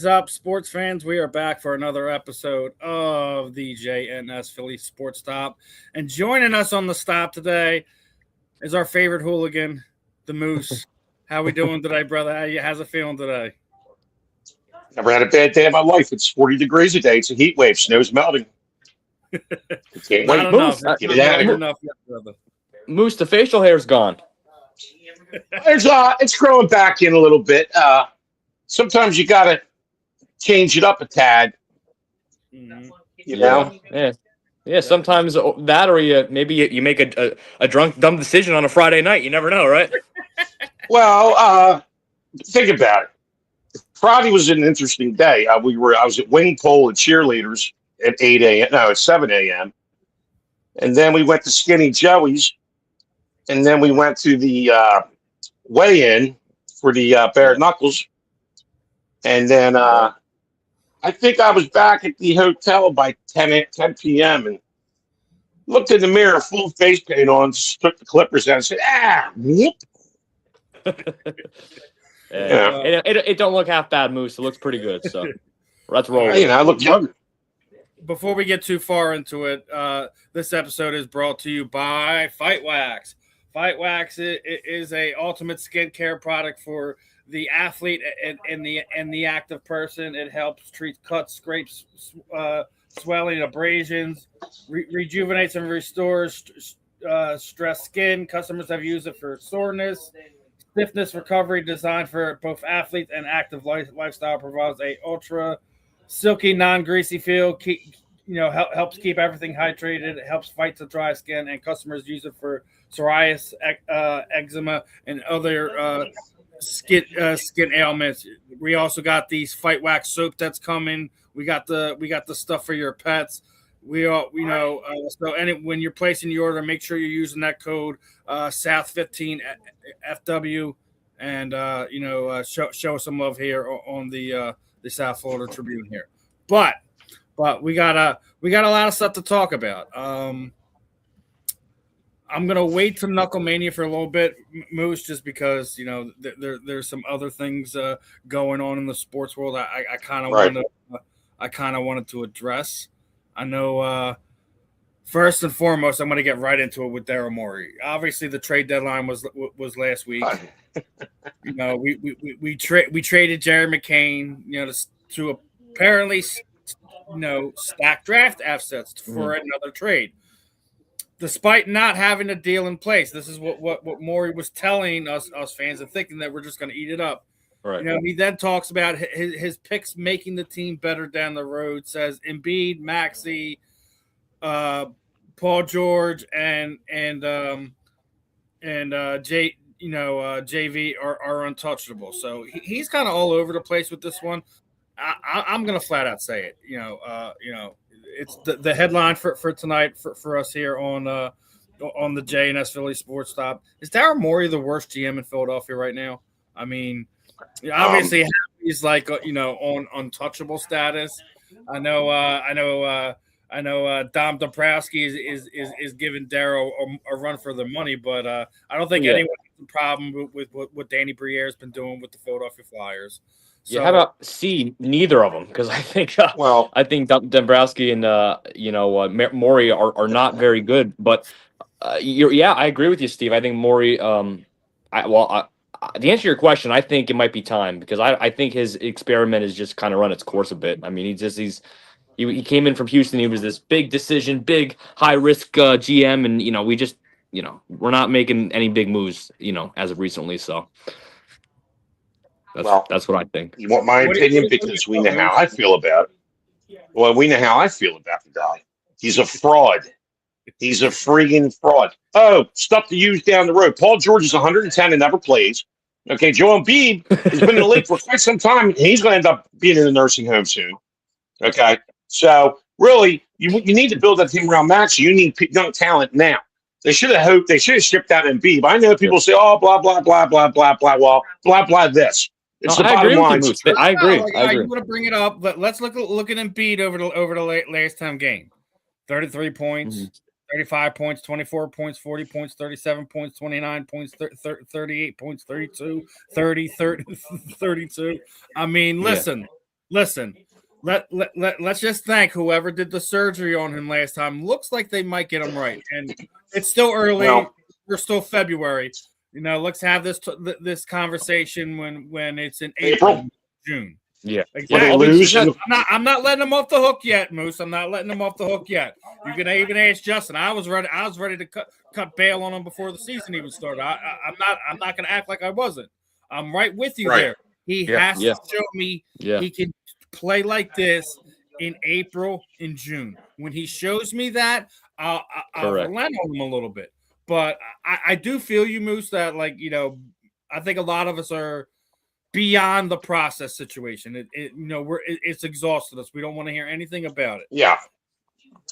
is up, sports fans? We are back for another episode of the JNS Philly Sports Stop. And joining us on the stop today is our favorite hooligan, the Moose. How we doing today, brother? How's it feeling today? Never had a bad day in my life. It's 40 degrees a day. It's a heat wave. Snow's melting. Can't wait. Enough. Get it out of here. Enough yet, brother. Moose, the facial hair's gone. It's growing back in a little bit. Sometimes you got to change it up a tad. Mm-hmm. You know? Yeah. Sometimes that, or you make a drunk, dumb decision on a Friday night. You never know, right? Well, think about it. Friday was an interesting day. I was at wing pole at cheerleaders at 7 a.m. And then we went to Skinny Joey's. And then we went to the weigh-in for the bare knuckles. And then I think I was back at the hotel by 10 p.m. and looked in the mirror, full face paint on, took the clippers out and said, whoop. It don't look half bad, Moose. It looks pretty good. So let's roll. I look younger. Before we get too far into it, this episode is brought to you by Fight Wax. Fight Wax is a ultimate skincare product for the athlete and the active person. It helps treat cuts, scrapes, swelling, abrasions, rejuvenates and restores stressed skin. Customers have used it for soreness, stiffness recovery, designed for both athletes and active lifestyle. Provides a ultra silky, non-greasy feel. Helps keep everything hydrated. It helps fight the dry skin, and customers use it for psoriasis, eczema, and other skin ailments. We also got these Fight Wax soap that's coming. We got the stuff for your pets. When you're placing the order, make sure you're using that code South15 FW, and show some love here on the South Florida Tribune here. But we got a lot of stuff to talk about. I'm gonna wait to Knucklemainia for a little bit, Moose, just because there's some other things going on in the sports world. I kind of wanted to address. I know. First and foremost, I'm going to get right into it with Daryl Morey. Obviously, the trade deadline was last week. We traded Jerry McCain, to apparently, stack draft assets for another trade. Despite not having a deal in place, this is what Morey was telling us fans, and thinking that we're just going to eat it up. Right. He then talks about his picks making the team better down the road. Says Embiid, Maxey, Paul George, and JV are untouchable. So he's kind of all over the place with this one. I'm gonna flat out say it. It's the headline for tonight for us here on the JNS Philly Sports Stop. Is Daryl Morey the worst GM in Philadelphia right now? I mean, obviously he's like on untouchable status. I know Dom Dombrowski is giving Daryl a run for the money, but I don't think anyone has a problem with what Danny Briere's been doing with the Philadelphia Flyers. So, how about neither of them? Because I think Dombrowski and Morey are not very good. But I agree with you, Steve. I think Morey. To answer your question, I think it might be time, because I think his experiment has just kind of run its course a bit. I mean, he came in from Houston. He was this big decision, big high risk GM, and we're not making any big moves, as of recently. So that's what I think. You want my opinion, because we know how I feel about it. Well, we know how I feel about the guy. He's a fraud. He's a friggin' fraud. Oh, stuff to use down the road. Paul George is 110 and never plays. Okay, Joel Embiid has been in the league for quite some time, and he's going to end up being in a nursing home soon. Okay, so really, you need to build that team around Max. You need young talent now. They should have shipped out Embiid. But I know people say, "Oh, blah blah blah blah blah blah." Well, blah blah this. It's the bottom line. I agree. You want to bring it up, but let's look at Embiid over the last time game. 33 points, 35 points, 24 points, 40 points, 37 points, 29 points, 38 points, 32, 30, 32. I mean, listen, listen. Let's just thank whoever did the surgery on him last time. Looks like they might get him right, and it's still early. Well, we're still February. Let's have this conversation when it's in April. June. Yeah, exactly. I'm not letting him off the hook yet, Moose. I'm not letting him off the hook yet. You can even ask Justin. I was ready to cut bail on him before the season even started. I'm not going to act like I wasn't. I'm right with you there. He has to show me he can play like this in April and June. When he shows me that, I'll relent on him a little bit. But I do feel you, Moose, that I think a lot of us are beyond the process situation. It's exhausted us. We don't want to hear anything about it. Yeah,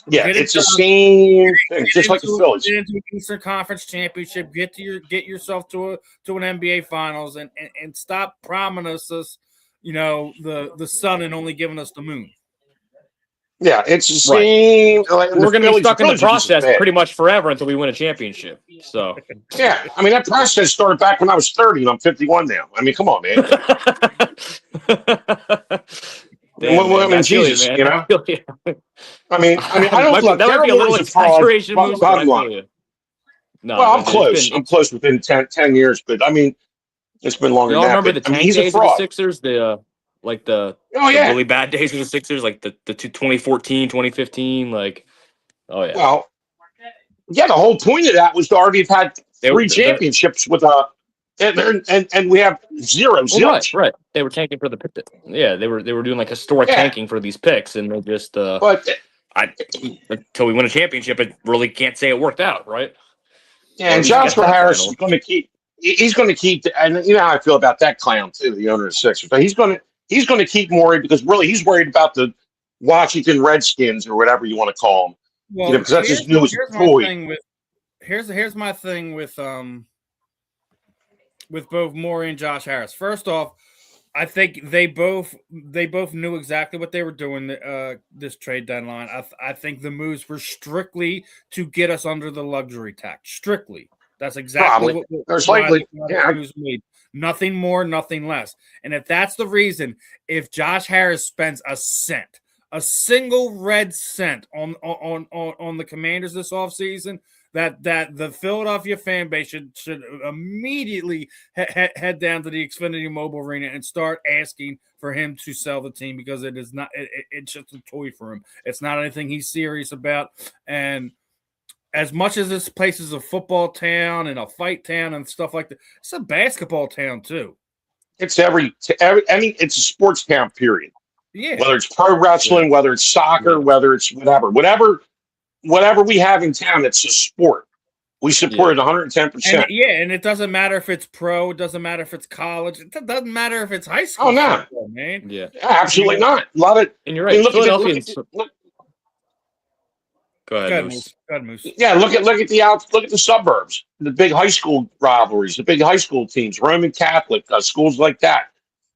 it's the same thing, just like the Phillies. Get into an Eastern Conference Championship. Get yourself to an NBA Finals, and stop promising us, the sun and only giving us the moon. Yeah, it's the same. Right. We're going to be stuck in the process pretty much forever until we win a championship. So yeah, I mean that process started back when I was 30, and I'm 51 now. I mean, come on, man. Jesus, man. I mean, I don't look. That might be a little exaggeration. No, well, I'm close. I'm close within 10 years, but I mean, it's been longer than that. Remember the tank days of the Sixers? The really bad days of the Sixers, like the 2014, 2015, like, oh yeah. Well, yeah, the whole point of that was to already have had three championships with and we have zero. Right. They were tanking for the pick. Yeah, they were doing like historic tanking for these picks, and they just until we win a championship, it really can't say it worked out, right? Yeah, and Joshua Harris is going to keep. He's going to keep, and you know how I feel about that clown too, the owner of the Sixers. But he's going to keep Morey because really he's worried about the Washington Redskins or whatever you want to call them. Well, because that's his newest toy. Here's my thing with both Morey and Josh Harris. First off, I think they both knew exactly what they were doing this trade deadline. I think the moves were strictly to get us under the luxury tax. Strictly. That's exactly what there's likely. Made. Nothing more, nothing less. And if that's the reason, if Josh Harris spends a single red cent on the Commanders this offseason, that the Philadelphia fan base should immediately head down to the Xfinity Mobile Arena and start asking for him to sell the team, because it is not it's just a toy for him. It's not anything he's serious about. And as much as this place is a football town and a fight town and stuff like that, it's a basketball town too. It's it's a sports town, period. Yeah. Whether it's pro wrestling, whether it's soccer, whether it's whatever we have in town, it's a sport. We support it 110%. And it doesn't matter if it's pro, it doesn't matter if it's college, it doesn't matter if it's high school. Oh no, football, man. Yeah, absolutely not. A lot of, and you're right. I mean, Go ahead, Moose. Yeah, look at the suburbs, the big high school rivalries, the big high school teams, Roman Catholic schools like that.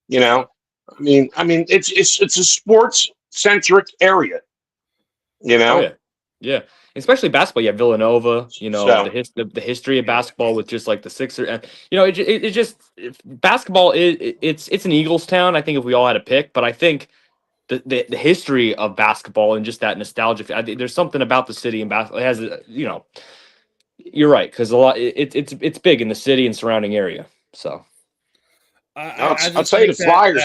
You know, I mean, it's a sports centric area. You know. Oh, yeah. Yeah, especially basketball. Yeah, Villanova. You know, the history of basketball with just like the Sixers, and you know, it just basketball. It's an Eagles town. I think if we all had a pick, but I think the history of basketball and just that nostalgia. There's something about the city and basketball. It has, you know, you're right, because a lot. It's big in the city and surrounding area. So, I'll tell you the Flyers.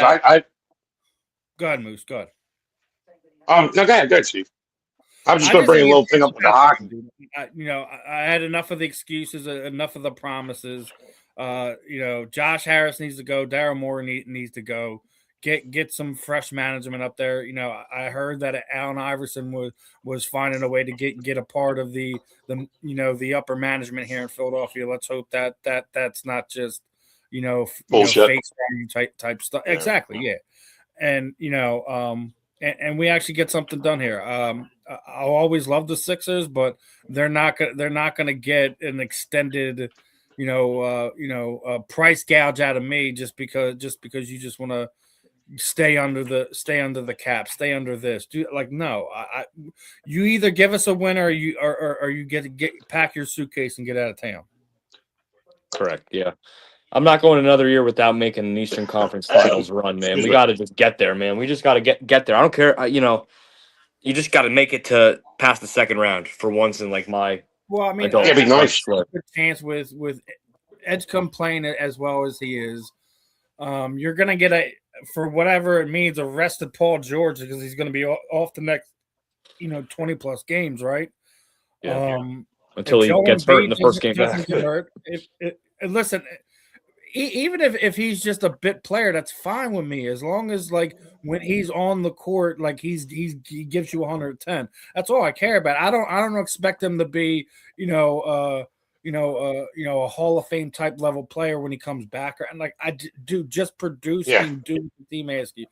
Go ahead, Moose. Go ahead. No, go ahead, Steve. I'm just going to bring a little thing up with the hockey. I had enough of the excuses, enough of the promises. Josh Harris needs to go. Daryl Morey needs to go. Get some fresh management up there. You know, I heard that Allen Iverson was finding a way to get a part of the upper management here in Philadelphia. Let's hope that's not just bullshit. Face value type stuff. Yeah. Exactly, yeah. And and we actually get something done here. I'll always love the Sixers, but they're not going to get an extended, price gouge out of me just because you just want to stay under the cap, stay under this. No. You either give us a win or you get pack your suitcase and get out of town. Correct. Yeah. I'm not going another year without making an Eastern Conference Finals run, man. We got to just get there, man. We just got to get there. I don't care, you just got to make it to past the second round for once in like my. Well, I mean, it'd be nice. Good chance with Edgecombe playing it as well as he is. You're gonna get for whatever it means, arrested Paul George because he's gonna be off the next, 20 plus games, right? Yeah. Until he gets hurt in the first game back. Listen, even if he's just a bit player, that's fine with me. As long as like when he's on the court, like he gives you 110. That's all I care about. I don't expect him to be, a Hall of Fame type level player when he comes back. And like I do, just produce and do what the team asks you.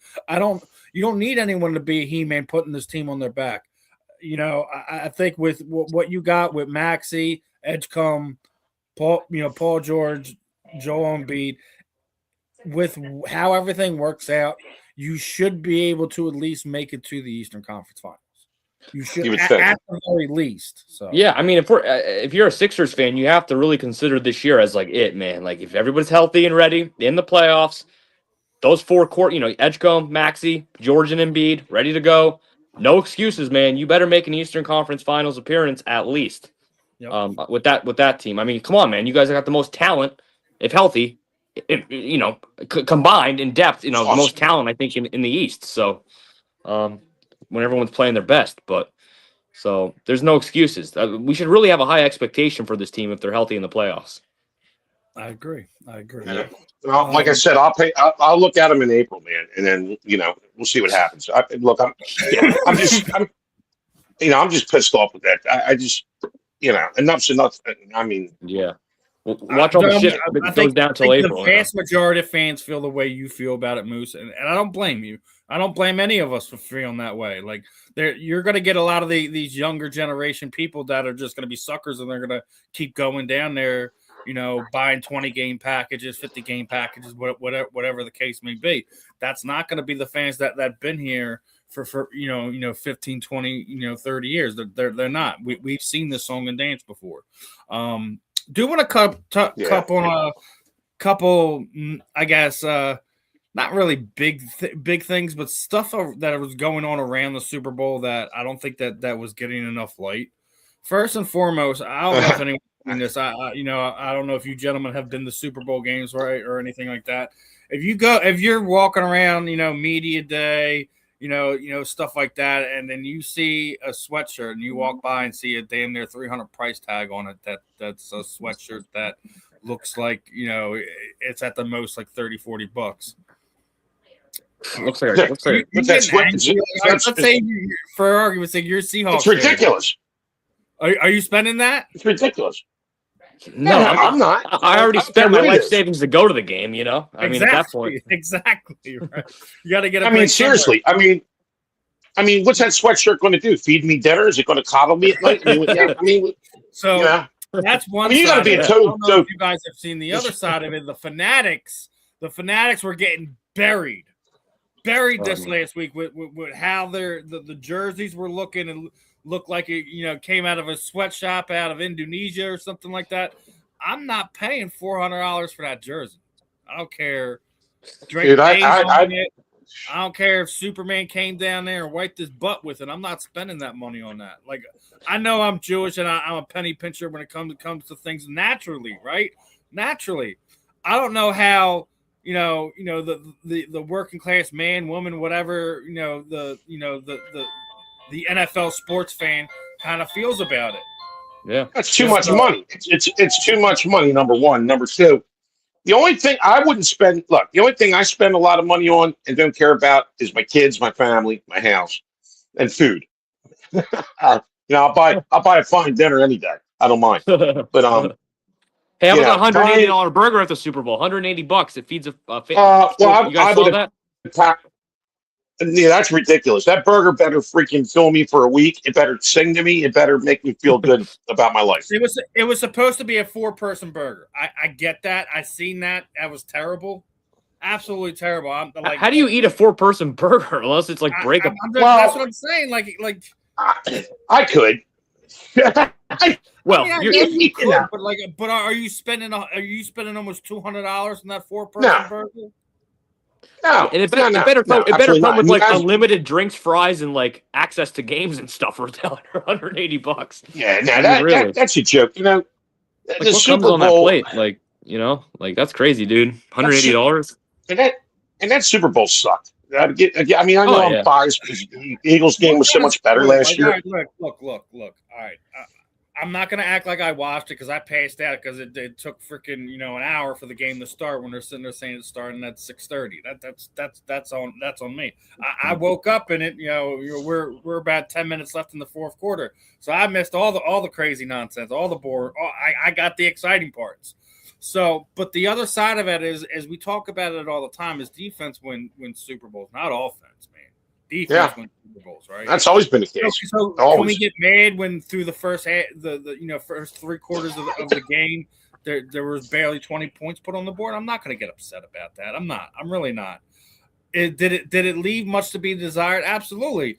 You don't need anyone to be a He-Man putting this team on their back. I think with what you got with Maxey, Edgecombe, Paul George, Joel Embiid, with how everything works out, you should be able to at least make it to the Eastern Conference Finals. You should at the very least. So yeah, I mean, if you're a Sixers fan, you have to really consider this year as like it, man. Like if everybody's healthy and ready in the playoffs, those four court, Edgecombe, Maxey, George, and Embiid, ready to go. No excuses, man. You better make an Eastern Conference Finals appearance at least. Yep. With that team. I mean, come on, man. You guys have got the most talent, if healthy, combined in depth. The most talent I think in the East. So, when everyone's playing their best, so there's no excuses. We should really have a high expectation for this team if they're healthy in the playoffs. I agree. Yeah. Well, like I said, I'll look at them in April, man, and then we'll see what happens. I'm just pissed off with that. I just enough's enough. I mean, yeah. Watch all the shit that goes down till April. The vast majority of fans feel the way you feel about it, Moose, and I don't blame you. I don't blame any of us for feeling that way. Like you're going to get a lot of these younger generation people that are just going to be suckers, and they're going to keep going down there. Buying 20-game packages, 50-game packages, whatever the case may be. That's not going to be the fans that been here for 15, 20, 30 years. They're not. We've seen this song and dance before. Do want to couple, I guess, not really big things, but stuff that was going on around the Super Bowl that I don't think that was getting enough light. First and foremost, I don't know if anyone this. I don't know if you gentlemen have been to Super Bowl games, right, or anything like that. If you're walking around, media day, stuff like that, and then you see a sweatshirt and you walk by and see a damn near $300 price tag on it, that's a sweatshirt that looks like, it's at the most like $30-$40. Looks like let's say for argument's sake, you're a Seahawks. It's ridiculous. Are you spending that? It's ridiculous. No, I'm not. I already spent my life savings to go to the game, I mean, at that point. Exactly. Right. You got to get seriously. I mean, what's that sweatshirt going to do? Feed me dinner? Is it going to coddle me at night? That's one. You got to be a total. If you guys have seen the other side of it, the Fanatics were getting buried this last week with how the jerseys were looking and looked like it came out of a sweatshop out of Indonesia or something like that. I'm not paying $400 for that jersey. I don't care. Dude, I don't care if Superman came down there and wiped his butt with it. I'm not spending that money on that. Like, I know I'm Jewish and I'm a penny pincher when it comes to things naturally, right? Naturally. I don't know how the working class man, woman, whatever, the NFL sports fan kind of feels about it. Yeah. That's too much money. It's too much money, number one. Number two, the only thing I wouldn't spend, the only thing I spend a lot of money on and don't care about is my kids, my family, my house, and food. I'll buy a fine dinner any day. I don't mind. But hey, how about a $180 burger at the Super Bowl? $180. It feeds a you guys saw that? Yeah, that's ridiculous. That burger better freaking fill me for a week. It better sing to me. It better make me feel good about my life. It was supposed to be a 4-person burger. I get that. I seen that. That was terrible. Absolutely terrible. I'm like, how do you eat a 4-person burger unless it's like break up? That's what I'm saying. Like I could. Well, I guess you could, but are you spending almost $200 on that 4-person burger? No, and it better come with like unlimited drinks, fries, and like access to games and stuff for $180. Yeah, no, that's a joke. Like, the what Super comes on that Bowl, plate? Like, that's crazy, dude. $180. And that Super Bowl sucked. I know I'm biased because the Eagles game was so much better last year. Look. All right. I'm not going to act like I watched it because I passed out because it took freaking an hour for the game to start when they're sitting there saying it's starting at 6:30. That's on me. I woke up and we're about 10 minutes left in the fourth quarter, so I missed all the crazy nonsense, all the boring. I got the exciting parts. So, but the other side of it is, as we talk about it all the time, is defense wins Super Bowls, not offense, man. Defense wins Super Bowls, right? That's always been the case. So can we get mad when through the first first 3 quarters of the game there was barely 20 points put on the board? I'm not going to get upset about that. I'm not. I'm really not. Did it leave much to be desired? Absolutely.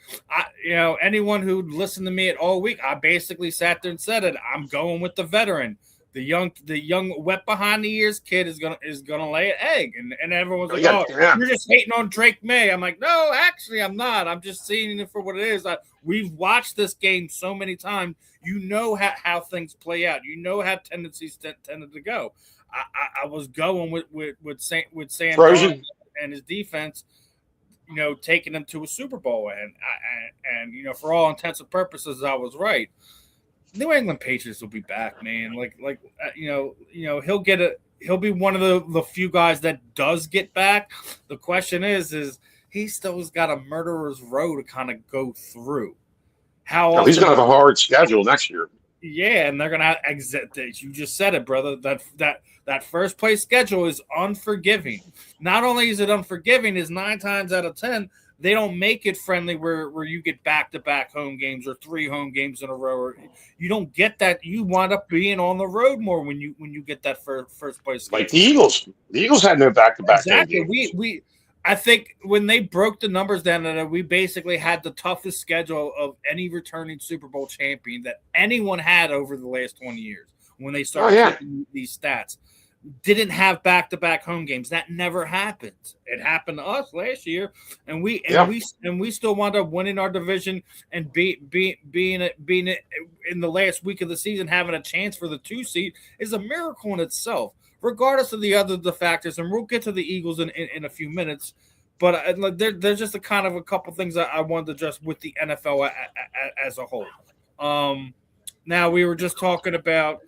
Anyone who listened to it all week, I basically sat there and said it. I'm going with the veteran. The young wet behind the ears kid is gonna lay an egg, and everyone's like, you're just hating on Drake May. I'm like, no, actually, I'm not. I'm just seeing it for what it is. We've watched this game so many times. You know how things play out. You know how tendencies tended to go. I was going with Sam Frozen and his defense, taking them to a Super Bowl, and for all intents and purposes, I was right. New England Patriots will be back, man. He'll be one of the few guys that does get back. The question is he still's got a murderer's row to kind of go through. He's gonna have a hard schedule next year. Yeah, and they're gonna exit. You just said it, brother. That first place schedule is unforgiving. Not only is it unforgiving, is 9 times out of 10. They don't make it friendly where you get back-to-back home games or 3 home games in a row. You don't get that. You wind up being on the road more when you get that first place. Like the Eagles. The Eagles had no back-to-back. Exactly. I think when they broke the numbers down, we basically had the toughest schedule of any returning Super Bowl champion that anyone had over the last 20 years when they started getting these stats. Didn't have back-to-back home games. That never happened. It happened to us last year, and we still wound up winning our division and being in the last week of the season, having a chance for the 2 seed is a miracle in itself, regardless of the factors. And we'll get to the Eagles in a few minutes, but there's just a couple things that I wanted to address with the NFL as a whole. Now we were just talking about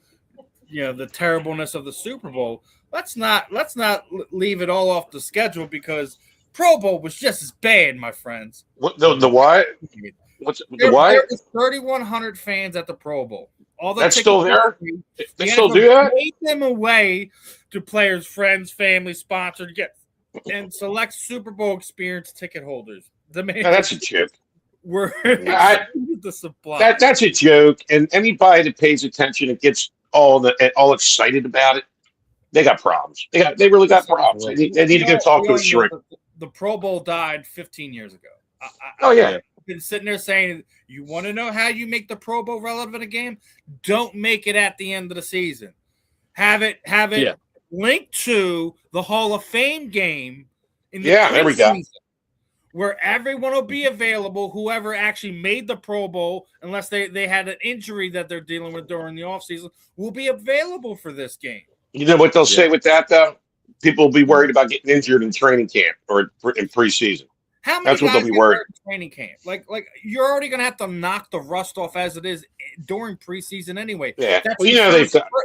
the terribleness of the Super Bowl. Let's not leave it all off the schedule because Pro Bowl was just as bad, my friends. What the why? What's the why? There was 3,100 fans at the Pro Bowl. All that's still there. They still do that. Take them away to players, friends, family, sponsored, and select Super Bowl experience ticket holders. That's a joke. The supply. That's a joke, and anybody that pays attention and gets all excited about it, they got problems. They really got problems. They need to go talk to a shrink. The Pro Bowl died 15 years ago. I've been sitting there saying, you want to know how you make the Pro Bowl relevant a game? Don't make it at the end of the season. Have it linked to the Hall of Fame game in the there we go. Where everyone will be available, whoever actually made the Pro Bowl, unless they had an injury that they're dealing with during the offseason, will be available for this game. You know what they'll say with that, though? People will be worried about getting injured in training camp or in preseason. How many guys they'll be worried in training camp? Like you're already going to have to knock the rust off as it is during preseason anyway. Yeah,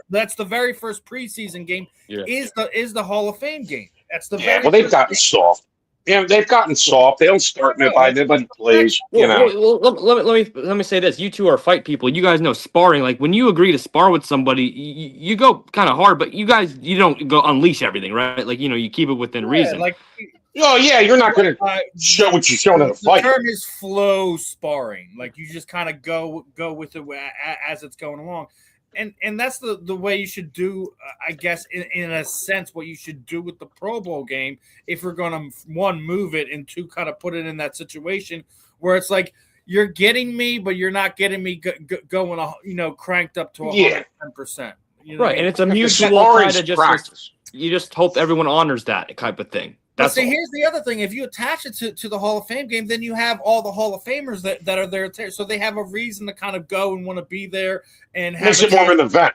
that's the very first preseason game is the Hall of Fame game. That's the they've gotten soft. Yeah, they've gotten soft. They don't start nobody plays. Well, let me say this: you two are fight people. You guys know sparring. Like when you agree to spar with somebody, you go kind of hard, but you don't go unleash everything, right? Like you keep it within reason. You're not going to show what you're showing in a fight. The term is flow sparring. Like you just kind of go with it as it's going along. And that's the way you should do, I guess, in a sense, what you should do with the Pro Bowl game if you're going to, 1, move it, and 2, kind of put it in that situation where it's like you're getting me, but you're not getting me going, cranked up to 110%. You know right, what I mean? and it's a mutual kind of just you just hope everyone honors that type of thing. But see, here's the other thing. If you attach it to the Hall of Fame game, then you have all the Hall of Famers that are there. So they have a reason to kind of go and want to be there and have makes it more of an event.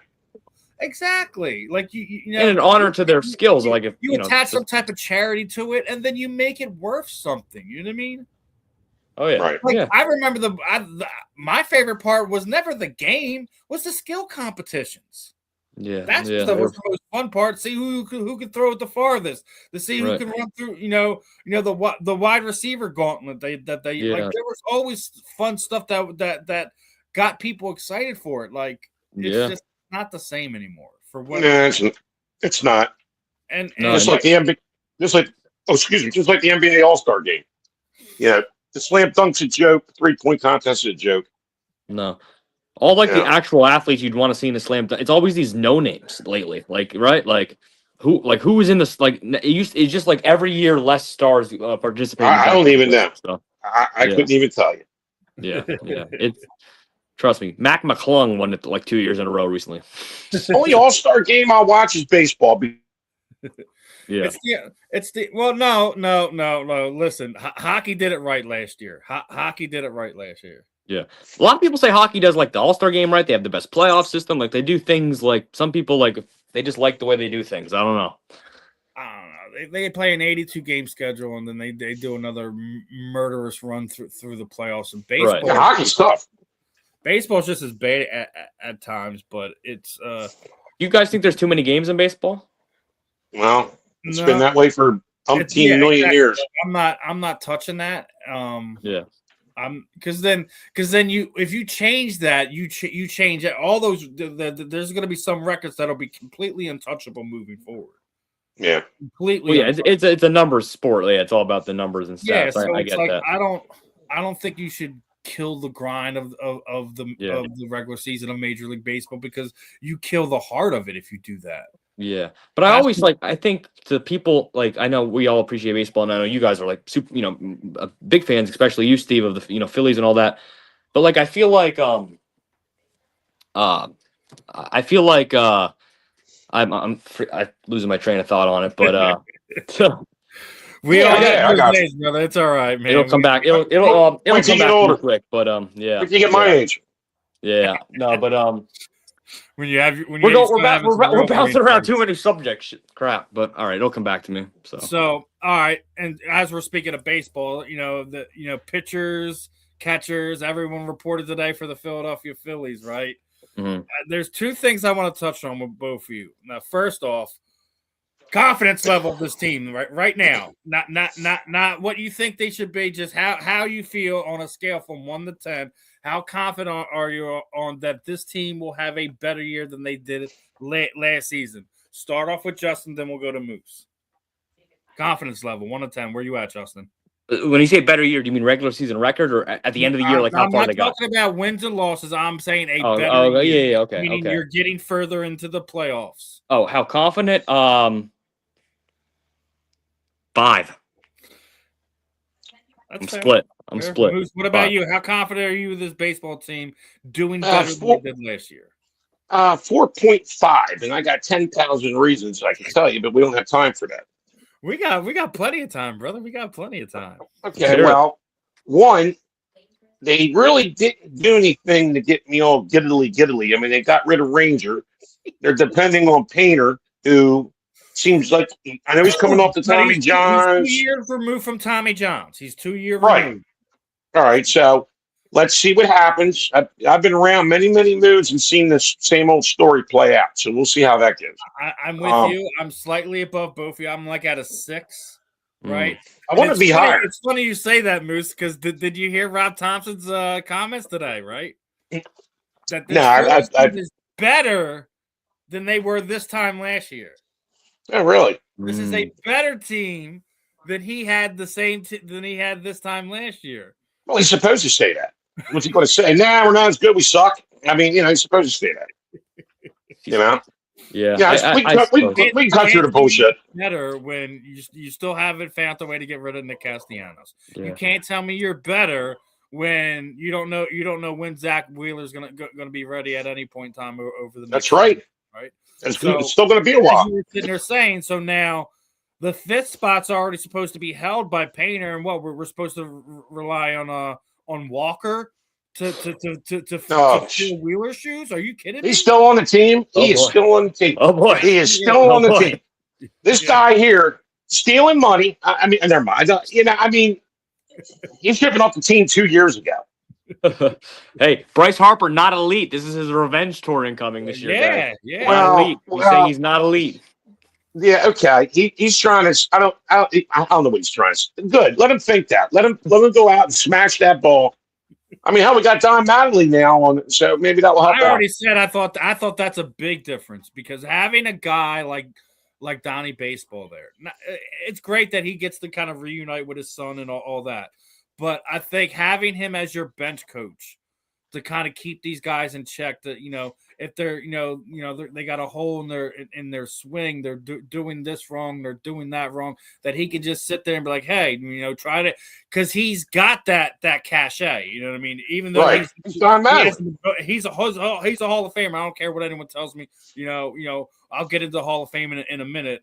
Exactly. Like you know, and an honor to their skills. Like if you attach some type of charity to it, and then you make it worth something. You know what I mean? Oh yeah. Right. Like, I remember my favorite part was never the game, was the skill competitions. Yeah, that's the most fun part. See who can throw it the farthest. To see who can run through. The wide receiver gauntlet. Like there was always fun stuff that got people excited for it. Like it's just not the same anymore. For what? Yeah, it's not. And just like the NBA, just like the NBA All-Star game. Yeah, the slam dunk's a joke. The 3-point contest is a joke. No. All the actual athletes you'd want to see in the slam dunk. It's always these no names lately. Like who is in this? Like it's just like every year less stars participate. I don't even know. So, I couldn't even tell you. Yeah. It's trust me. Mac McClung won it like 2 years in a row recently. The only All-Star game I'll watch is baseball. Yeah. No. Listen, hockey did it right last year. Hockey did it right last year. Yeah. A lot of people say hockey does like the All-Star game right. They have the best playoff system. Like they do things like some people like they just like the way they do things. I don't know. They play an 82-game schedule and then they do another murderous run through the playoffs. And baseball, right. Hockey's tough. Baseball's just as bad at times, but it's. You guys think there's too many games in baseball? Well, it's been that way for umpteen million years. I'm not touching that. Yeah. Because then if you change that, you change it. All those there's going to be some records that'll be completely untouchable moving forward. Yeah, completely. Well, yeah, it's a numbers sport. Yeah, it's all about the numbers and stats. Yeah, so I get that. I don't think you should kill the grind of the regular season of Major League Baseball because you kill the heart of it if you do that. Yeah, but I think to people like I know we all appreciate baseball, and I know you guys are like super, big fans, especially you, Steve, of the Phillies and all that. But like I feel like I'm losing my train of thought on it, but I got days, brother. It's all right, man. It'll come back. It'll come back real quick, but yeah. When you get my age. Yeah, no, but we're bouncing around too many subjects. Crap, but all right, it'll come back to me. So all right, and as we're speaking of baseball, pitchers, catchers, everyone reported today for the Philadelphia Phillies, right? Mm-hmm. There's two things I want to touch on with both of you. Now, first off, confidence level of this team right now, not what you think they should be, just how you feel on a scale from 1 to 10. How confident are you on that this team will have a better year than they did last season? Start off with Justin, then we'll go to Moose. Confidence level, 1 to 10. Where you at, Justin? When you say better year, do you mean regular season record or at the end of the year, like how far they got? I'm not talking about wins and losses. I'm saying a better year. Yeah, okay. Meaning you're getting further into the playoffs. Oh, how confident? 5. I'm split. Moose, what about you? How confident are you with this baseball team doing better than they did last year? 4.5, and I got 10,000 reasons I can tell you, but we don't have time for that. We got plenty of time, brother. We got plenty of time. Okay, well, one, they really didn't do anything to get me all giddily. I mean, they got rid of Ranger. They're depending on Painter, who seems like I know he's coming off the Tommy Johns. He's 2 years removed from Tommy Johns. He's 2 years removed. All right, so let's see what happens. I've been around many moods and seen this same old story play out. So we'll see how that goes. I'm with you. I'm slightly above both of you. I'm like at a 6, right? I want to be higher. It's funny you say that, Moose, because did you hear Rob Thompson's comments today, right? That this team is better than they were this time last year. Oh, really? This is a better team than he had than he had this time last year. Well, he's supposed to say that. What's he going to say? Nah, we're not as good. We suck. I mean, he's supposed to say that. Yeah. Yeah, we cut through the bullshit. Better when you still haven't found a way to get rid of Nick Castellanos. Yeah. You can't tell me you're better when you don't know when Zach Wheeler's gonna be ready at any point in time over the next That's right. season, right? It's still going to be a while. You were sitting there saying, so now the 5th spot's already supposed to be held by Painter, and what we're supposed to rely on Walker to fill Wheeler's shoes? Are you kidding me? He's still on the team. He is still on the team. Oh boy, he is still on the team. This guy here stealing money. I mean, never mind. I mean, he's shipping off the team 2 years ago. Hey, Bryce Harper, not elite. This is his revenge tour incoming this year. Yeah. Not elite. You say he's not elite. Yeah, okay. He's trying to. I don't know what he's trying to. Good. Let him think that. Let him go out and smash that ball. I mean, hell, we got Don Mattingly now on it, so maybe that will help. I already said I thought that's a big difference because having a guy like Donnie Baseball there, it's great that he gets to kind of reunite with his son and all that. But I think having him as your bench coach to kind of keep these guys in check, that if they're they got a hole in their swing, they're doing this wrong, they're doing that wrong, that he can just sit there and be like, hey, try to, because he's got that cachet. You know what I mean? Even though he's a Hall of Famer, I don't care what anyone tells me. I'll get into the Hall of Fame in a minute.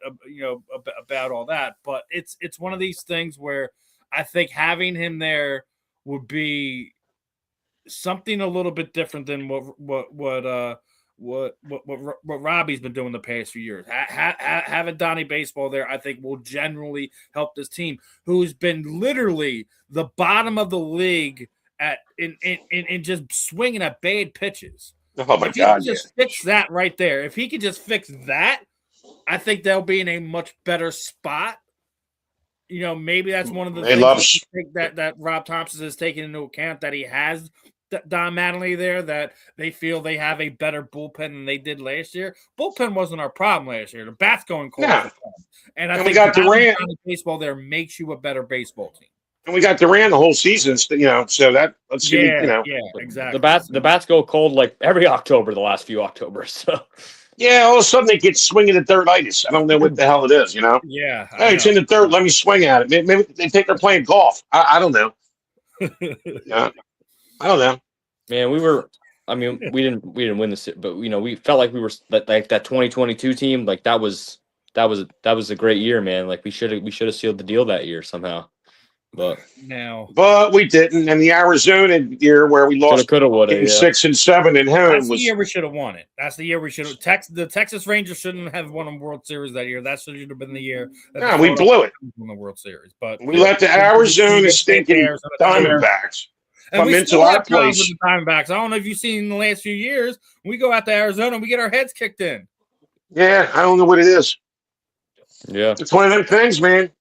About all that, but it's one of these things where I think having him there would be something a little bit different than what Robbie's been doing the past few years. Having Donnie Baseball there, I think, will generally help this team, who's been literally the bottom of the league in just swinging at bad pitches. Oh my God! If he could just fix that right there, if he could just fix that, I think they'll be in a much better spot. Maybe that's one of the things that Rob Thompson has taken into account, that he has Don Mattingly there, that they feel they have a better bullpen than they did last year. Bullpen wasn't our problem last year. The bat's going cold. Yeah. And I think we got Durant. Baseball there makes you a better baseball team. And we got Durant the whole season, so that let's see. Yeah, exactly. The bats go cold like every October, the last few Octobers. So. Yeah, all of a sudden they get swinging at thirditis. I don't know what the hell it is, Yeah. Hey, it's in the third. Let me swing at it. Maybe they think they're playing golf. I don't know. Yeah, I don't know. Man, we didn't win this, but we felt like we were like that 2022 team. Like that was a great year, man. Like we should have sealed the deal that year somehow. But we didn't. And the Arizona year where we lost 6 and 7 at home, that's the year we should have won it. That's the year we should have. The Texas Rangers shouldn't have won a World Series that year. That should have been the year. Yeah, we blew it. Won the World Series, but we let the Arizona stinking Diamondbacks come into our place. With the Diamondbacks. I don't know if you've seen in the last few years. We go out to Arizona, we get our heads kicked in. Yeah, I don't know what it is. Yeah, it's one of them things, man.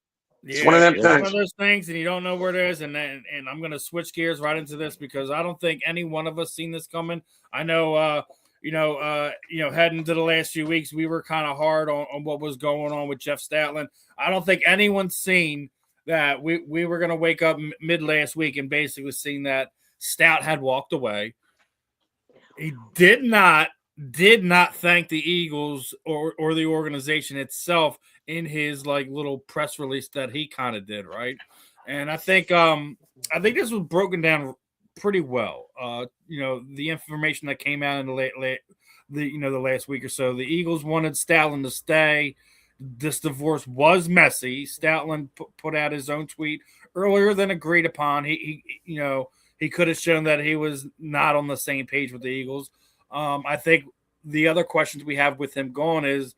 It's one of them things. One of those things, and you don't know where it is. And I'm going to switch gears right into this because I don't think any one of us seen this coming. I know, heading to the last few weeks, we were kind of hard on what was going on with Jeff Stoutland. I don't think anyone's seen that we were going to wake up mid last week and basically seen that Stout had walked away. He did not thank the Eagles or the organization itself in his little press release that he kind of did, right? And I think this was broken down pretty well. The information that came out in the last week or so, the Eagles wanted Stoutland to stay. This divorce was messy. Stoutland put out his own tweet earlier than agreed upon. He could have shown that he was not on the same page with the Eagles. I think the other questions we have with him going is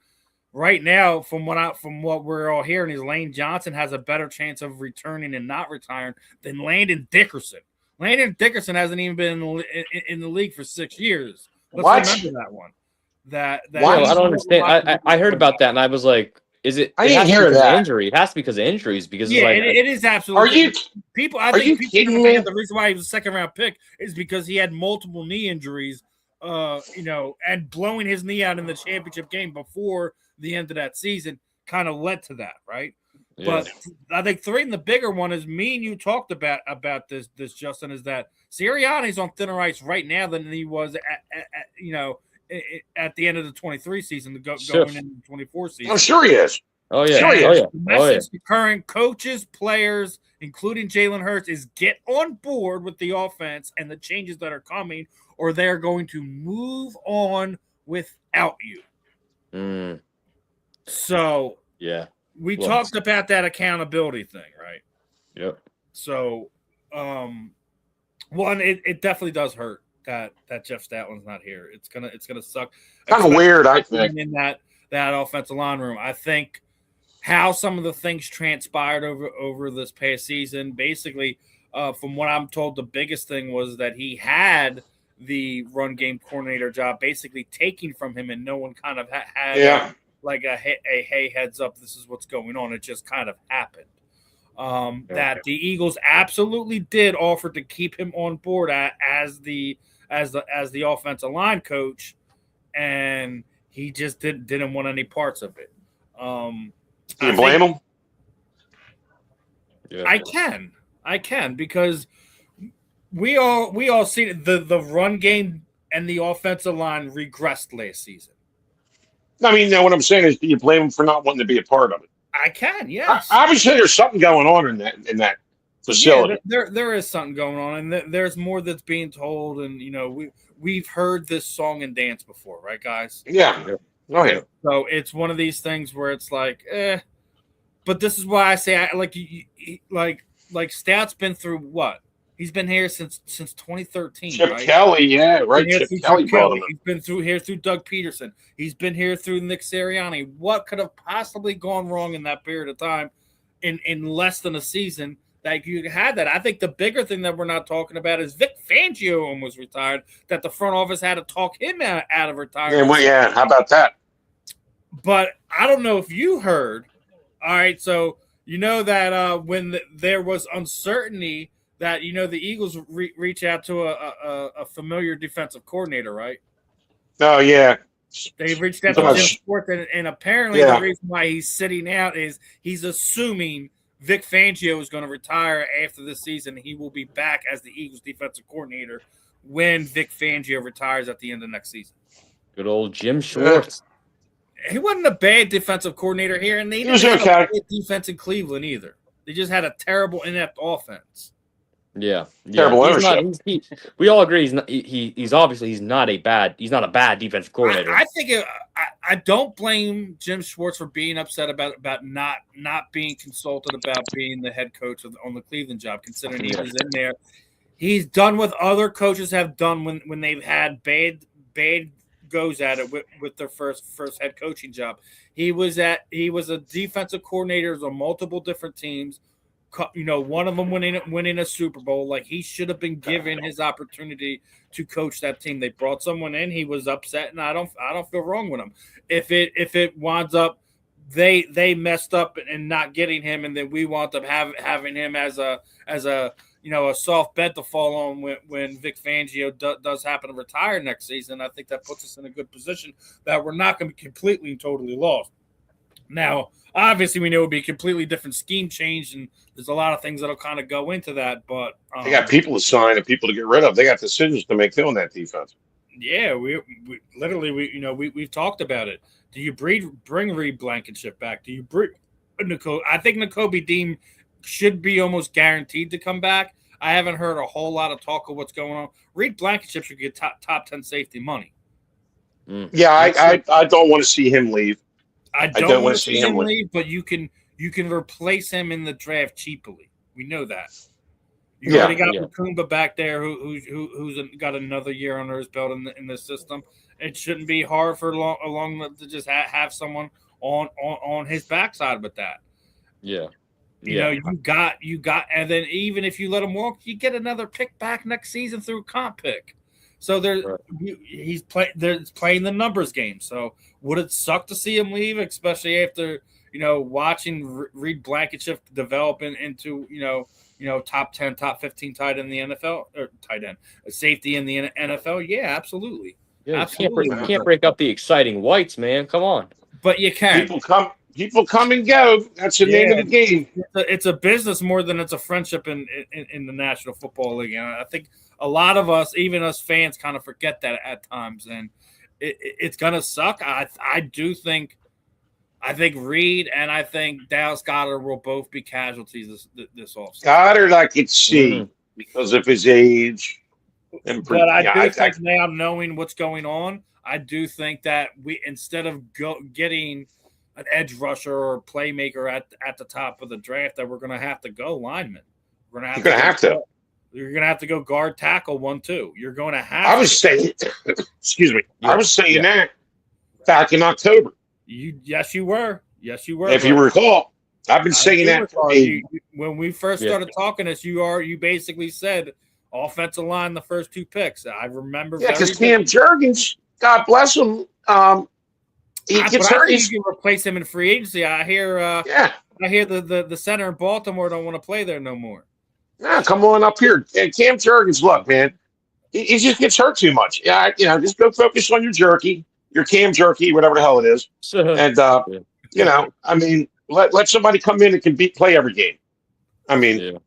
right now, from what we're all hearing, is Lane Johnson has a better chance of returning and not retiring than Landon Dickerson. Landon Dickerson hasn't even been in the league for 6 years. Let's remember that one. That I don't understand. I heard about that and I was like, is it? I didn't hear that. Injury. It has to be because of injuries. Because it is absolutely. Are you people? I think people think the reason why he was a second-round pick is because he had multiple knee injuries. And blowing his knee out in the championship game before the end of that season kind of led to that, right? Yeah. But I think the bigger one is me and you talked about this Justin, is that Sirianni's on thinner ice right now than he was at the end of the 23 season going into the 24 season. Oh, sure he is. Oh yeah. Sure he is. The message to current coaches, players, including Jalen Hurts, is get on board with the offense and the changes that are coming, or they're going to move on without you. So yeah, we talked about that accountability thing, right? Yep. So, one, it definitely does hurt that Jeff Stoutland's not here. It's gonna suck. Kind of weird, I think, in that offensive line room. I think how some of the things transpired over this past season, basically, from what I'm told, the biggest thing was that he had the run game coordinator job basically taken from him, and no one kind of had like a hey, heads up, this is what's going on. It just kind of happened. That the Eagles absolutely did offer to keep him on board as the offensive line coach, and he just didn't want any parts of it. Can you blame him? Yeah. I can because we all see the run game and the offensive line regressed last season. I mean, what I'm saying is, do you blame him for not wanting to be a part of it? I can, yes. Obviously, there's something going on in that facility. Yeah, there is something going on, and there's more that's being told. And we've heard this song and dance before, right, guys? Yeah. Oh yeah. So it's one of these things where it's like, But this is why I say, like Stout's been through what? He's been here since 2013. Chip right? Kelly, yeah, right. Chip Kelly brought him. He's been through Doug Peterson. He's been here through Nick Sirianni. What could have possibly gone wrong in that period of time, in less than a season, that you had that? I think the bigger thing that we're not talking about is Vic Fangio almost retired. That the front office had to talk him out of retirement. Yeah, how about that? But I don't know if you heard. All right, so you know that when there was uncertainty, that the Eagles reach out to a familiar defensive coordinator, right? Oh yeah, they reached out to Jim Schwartz, and apparently the reason why he's sitting out is he's assuming Vic Fangio is going to retire after this season. He will be back as the Eagles defensive coordinator when Vic Fangio retires at the end of next season. Good old Jim Schwartz. He wasn't a bad defensive coordinator here, and they didn't have a bad defense in Cleveland either. They just had a terrible, inept offense. Yeah. Terrible ownership. We all agree he's obviously not a bad defensive coordinator. I think I don't blame Jim Schwartz for being upset about not being consulted about being the head coach on the Cleveland job, considering he was in there. He's done what other coaches have done when they've had bad goes at it with their first head coaching job. He was a defensive coordinator on multiple different teams. One of them winning a Super Bowl. Like, he should have been given his opportunity to coach that team. They brought someone in. He was upset, and I don't feel wrong with him. If it winds up they messed up and not getting him, and then we wound up having him as a soft bed to fall on when Vic Fangio does happen to retire next season. I think that puts us in a good position that we're not going to be completely and totally lost. Now, obviously, we know it would be a completely different scheme change, and there's a lot of things that'll kind of go into that. But they got people to sign and people to get rid of. They got decisions to make on that defense. Yeah, we literally we've talked about it. Do you bring Reed Blankenship back? Do you bring Nicole? I think Nakobe Dean should be almost guaranteed to come back. I haven't heard a whole lot of talk of what's going on. Reed Blankenship should get top 10 safety money. Yeah, I don't want to see him leave. I don't want to see him leave, but you can replace him in the draft cheaply. We know that. You already got Makumba back there who's got another year under his belt in the system. It shouldn't be hard for long to just have someone on his backside with that. Yeah. You got, and then even if you let him walk, you get another pick back next season through a comp pick. So he's playing the numbers game. So would it suck to see him leave, especially after watching Reed Blankenship develop into top 10, top 15 tight end in the NFL, or tight end safety in the NFL? Yeah, absolutely. Yeah, you can't break up the exciting whites, man. Come on. But you can. People come and go. That's the name of the game. It's a business more than it's a friendship in the National Football League. And I think a lot of us, even us fans, kind of forget that at times. And it's going to suck. I do think I think Reed and I think Dallas Goedert will both be casualties this offseason. Goddard, I could see because of his age. But I think now, knowing what's going on, I do think that we, instead of getting an edge rusher or playmaker at the top of the draft, that we're going to have to go lineman. You're going to have to go guard, tackle 1-2. You're going to have. I was saying, excuse me. Yeah. I was saying that back in October. Yes, you were. If you recall, I've been saying that when we first started talking this. You basically said offensive line the first 2 picks. I remember. Yeah, because Cam Jurgens, God bless him, he gets hurt. You can replace him in free agency. I hear. I hear the center in Baltimore don't want to play there no more. Nah, come on up here. Cam Jurgens, look, man, he just gets hurt too much. Yeah, just go focus on your Cam Jerky, whatever the hell it is, and I mean, let somebody come in and can play every game. I mean, and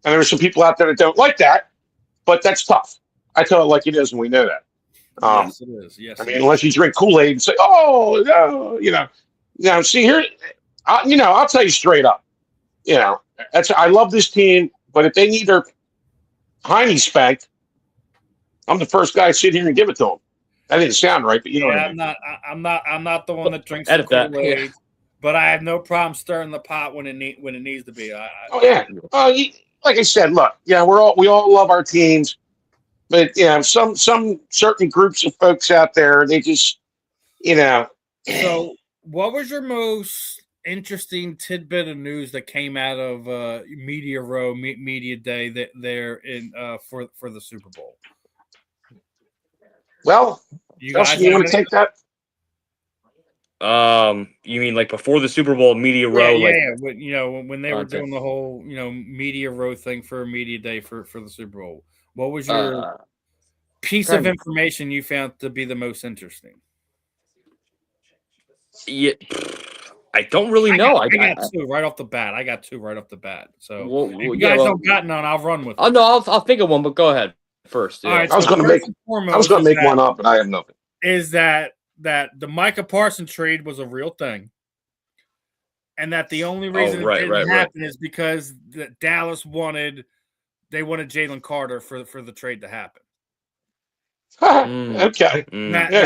there are some people out there that don't like that, but that's tough. I tell it like it is, and we know that. Yes, it is. Yes, I mean, unless you drink Kool-Aid and say, "Oh, no," see here, I'll tell you straight up. I love this team, but if they need their hiney spanked, I'm the first guy to sit here and give it to them. That didn't sound right, but you know what I mean. I'm not the one that drinks the Kool-Aid, but I have no problem stirring the pot when it needs to be. Like I said, look, we all love our teams, but some certain groups of folks out there, they just, So, what was your most interesting tidbit of news that came out of Media Row, Media Day that they're in for the Super Bowl? Well, you want to take that? You mean like before the Super Bowl Media Row? When they were doing the whole Media Row thing for Media Day for the Super Bowl. What was your piece of information you found to be the most interesting? Yeah, I don't really know. I got two right off the bat. So if you guys don't got none, I'll run with it. Oh no, I'll think of one, but go ahead first. Yeah. All right, I was going to make one up, but I have nothing. Is that the Micah Parsons trade was a real thing, and that the only reason it didn't happen is because Dallas wanted Jalen Carter for the trade to happen. Okay.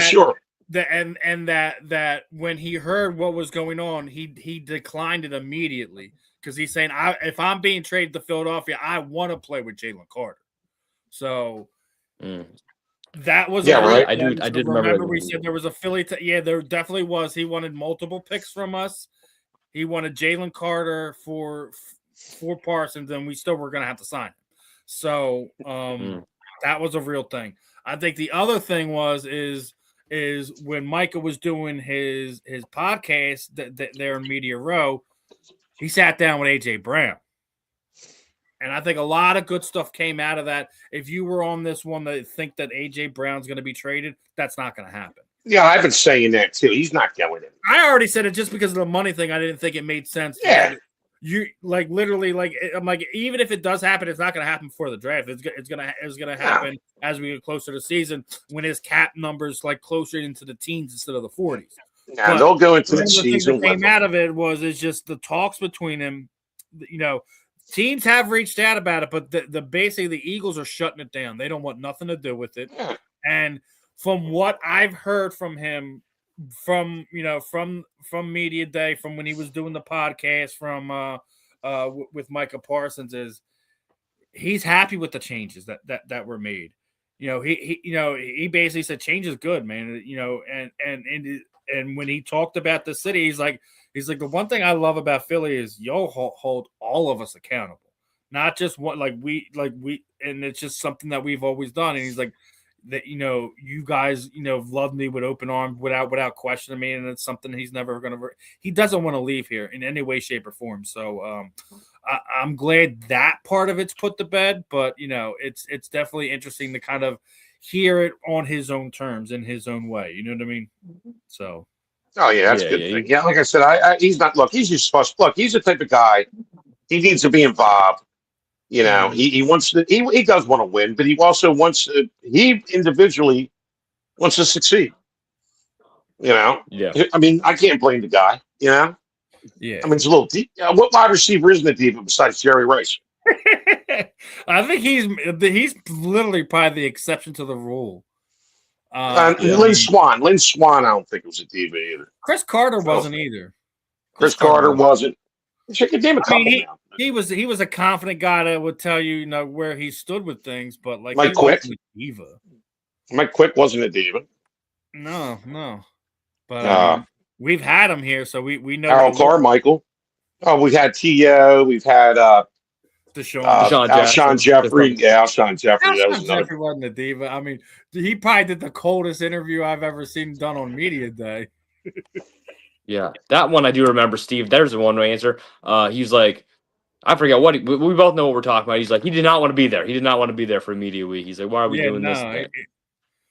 Sure. That when he heard what was going on, he declined it immediately because he's saying, if I'm being traded to Philadelphia, I want to play with Jalen Carter. So that was right. I did remember we said there was a Philly. There definitely was. He wanted multiple picks from us. He wanted Jalen Carter for Parsons, and we still were going to have to sign him. So that was a real thing. I think the other thing is when Micah was doing his podcast there in Media Row, he sat down with AJ Brown. And I think a lot of good stuff came out of that. If you were on this one that think that AJ Brown's going to be traded, that's not going to happen. Yeah, I've been saying that too. He's not going in. I already said it just because of the money thing. I didn't think it made sense. Yeah. You literally I'm like, even if it does happen, it's not going to happen before the draft. It's gonna happen as we get closer to the season when his cap numbers closer into the teens instead of the 40s. Nah, they'll go into the season. What came out of it is just the talks between him. Teams have reached out about it, but basically the Eagles are shutting it down. They don't want nothing to do with it. Yeah. And from what I've heard from him, from Media Day, from when he was doing the podcast with Micah Parsons, is he's happy with the changes that were made. He basically said change is good, man. And when he talked about the city, he's like the one thing I love about Philly is y'all hold all of us accountable, not just what we and it's just something that we've always done. And he's like that, you guys, love me with open arms without questioning me, and it's something he's never he doesn't want to leave here in any way, shape, or form. So I'm glad that part of it's put to bed, but it's definitely interesting to kind of hear it on his own terms in his own way. You know what I mean? So. Oh yeah, that's a good thing. Yeah, like I said, he's not. Look, he's just supposed. Look, he's the type of guy. He needs to be involved. He wants to. He does want to win, but he also wants to. He individually wants to succeed. Yeah. I mean, I can't blame the guy. You know? Yeah. I mean, it's a little deep. What wide receiver isn't a diva besides Jerry Rice? I think he's literally probably the exception to the rule. Lynn Swan. Lynn Swan, I don't think was a diva either. Chris Carter wasn't either. Chris Carter wasn't. You could name a couple now. He was a confident guy that would tell you, where he stood with things, but like Mike Quick. Wasn't a diva. Mike Quick wasn't a diva. No. But we've had him here, so we know. Harold Carmichael. Oh, we've had T.O. We've had Alshon Jeffrey. Yeah, Alshon Jeffrey. Alshon Jeffrey wasn't a diva. I mean, he probably did the coldest interview I've ever seen done on Media Day. Yeah, that one I do remember, Steve. There's the one answer. He's like, I forget what we both know what we're talking about. He's like, he did not want to be there. He did not want to be there for Media Week. He's like, why are we doing this?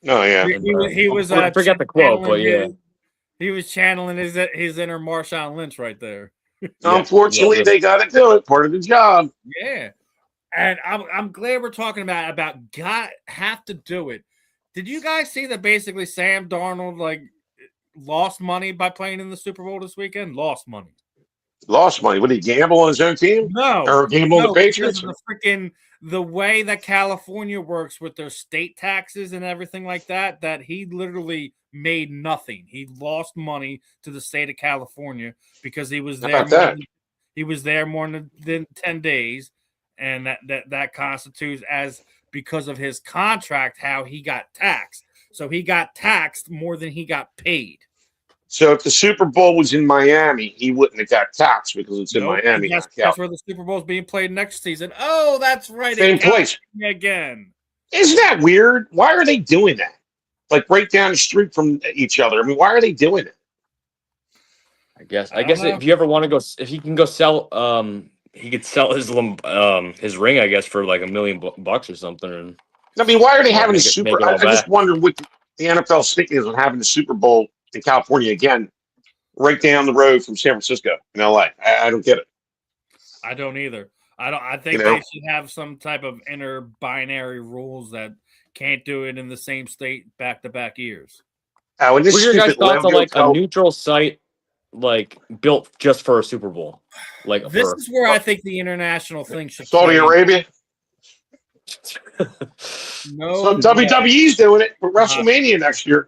He was. I forget the quote, but yeah, he was channeling his inner Marshawn Lynch right there. Unfortunately, they got to do it. Part of the job. Yeah, and I'm glad we're talking about have to do it. Did you guys see that? Basically, Sam Darnold lost money by playing in the Super Bowl this weekend. Lost money. Would he gamble on his own team? No, or gamble on the Patriots? The way that California works with their state taxes and everything like that, that he literally made nothing. He lost money to the state of California because he was there. He was there more than 10 days, and that constitutes as because of his contract how he got taxed. So he got taxed more than he got paid. So if the Super Bowl was in Miami, he wouldn't have got taxed because it's in Miami. That's where the Super Bowl is being played next season. Oh, that's right. Same place. Again. Isn't that weird? Why are they doing that? Like right down the street from each other. I mean, why are they doing it? I guess if you ever want to go, if he can go sell, he could sell his ring, I guess, for like $1 million bucks or something. And I mean, why are they having a Super? I just wonder what the NFL thinking is on having the Super Bowl in California again, right down the road from San Francisco in LA. I don't get it. I don't either. I think they should have some type of inner binary rules that can't do it in the same state back-to-back years. What are your guys' thoughts on a neutral site built just for a Super Bowl? This is where I think the international thing should Saudi Arabia. No, so WWE's doing it for WrestleMania next year.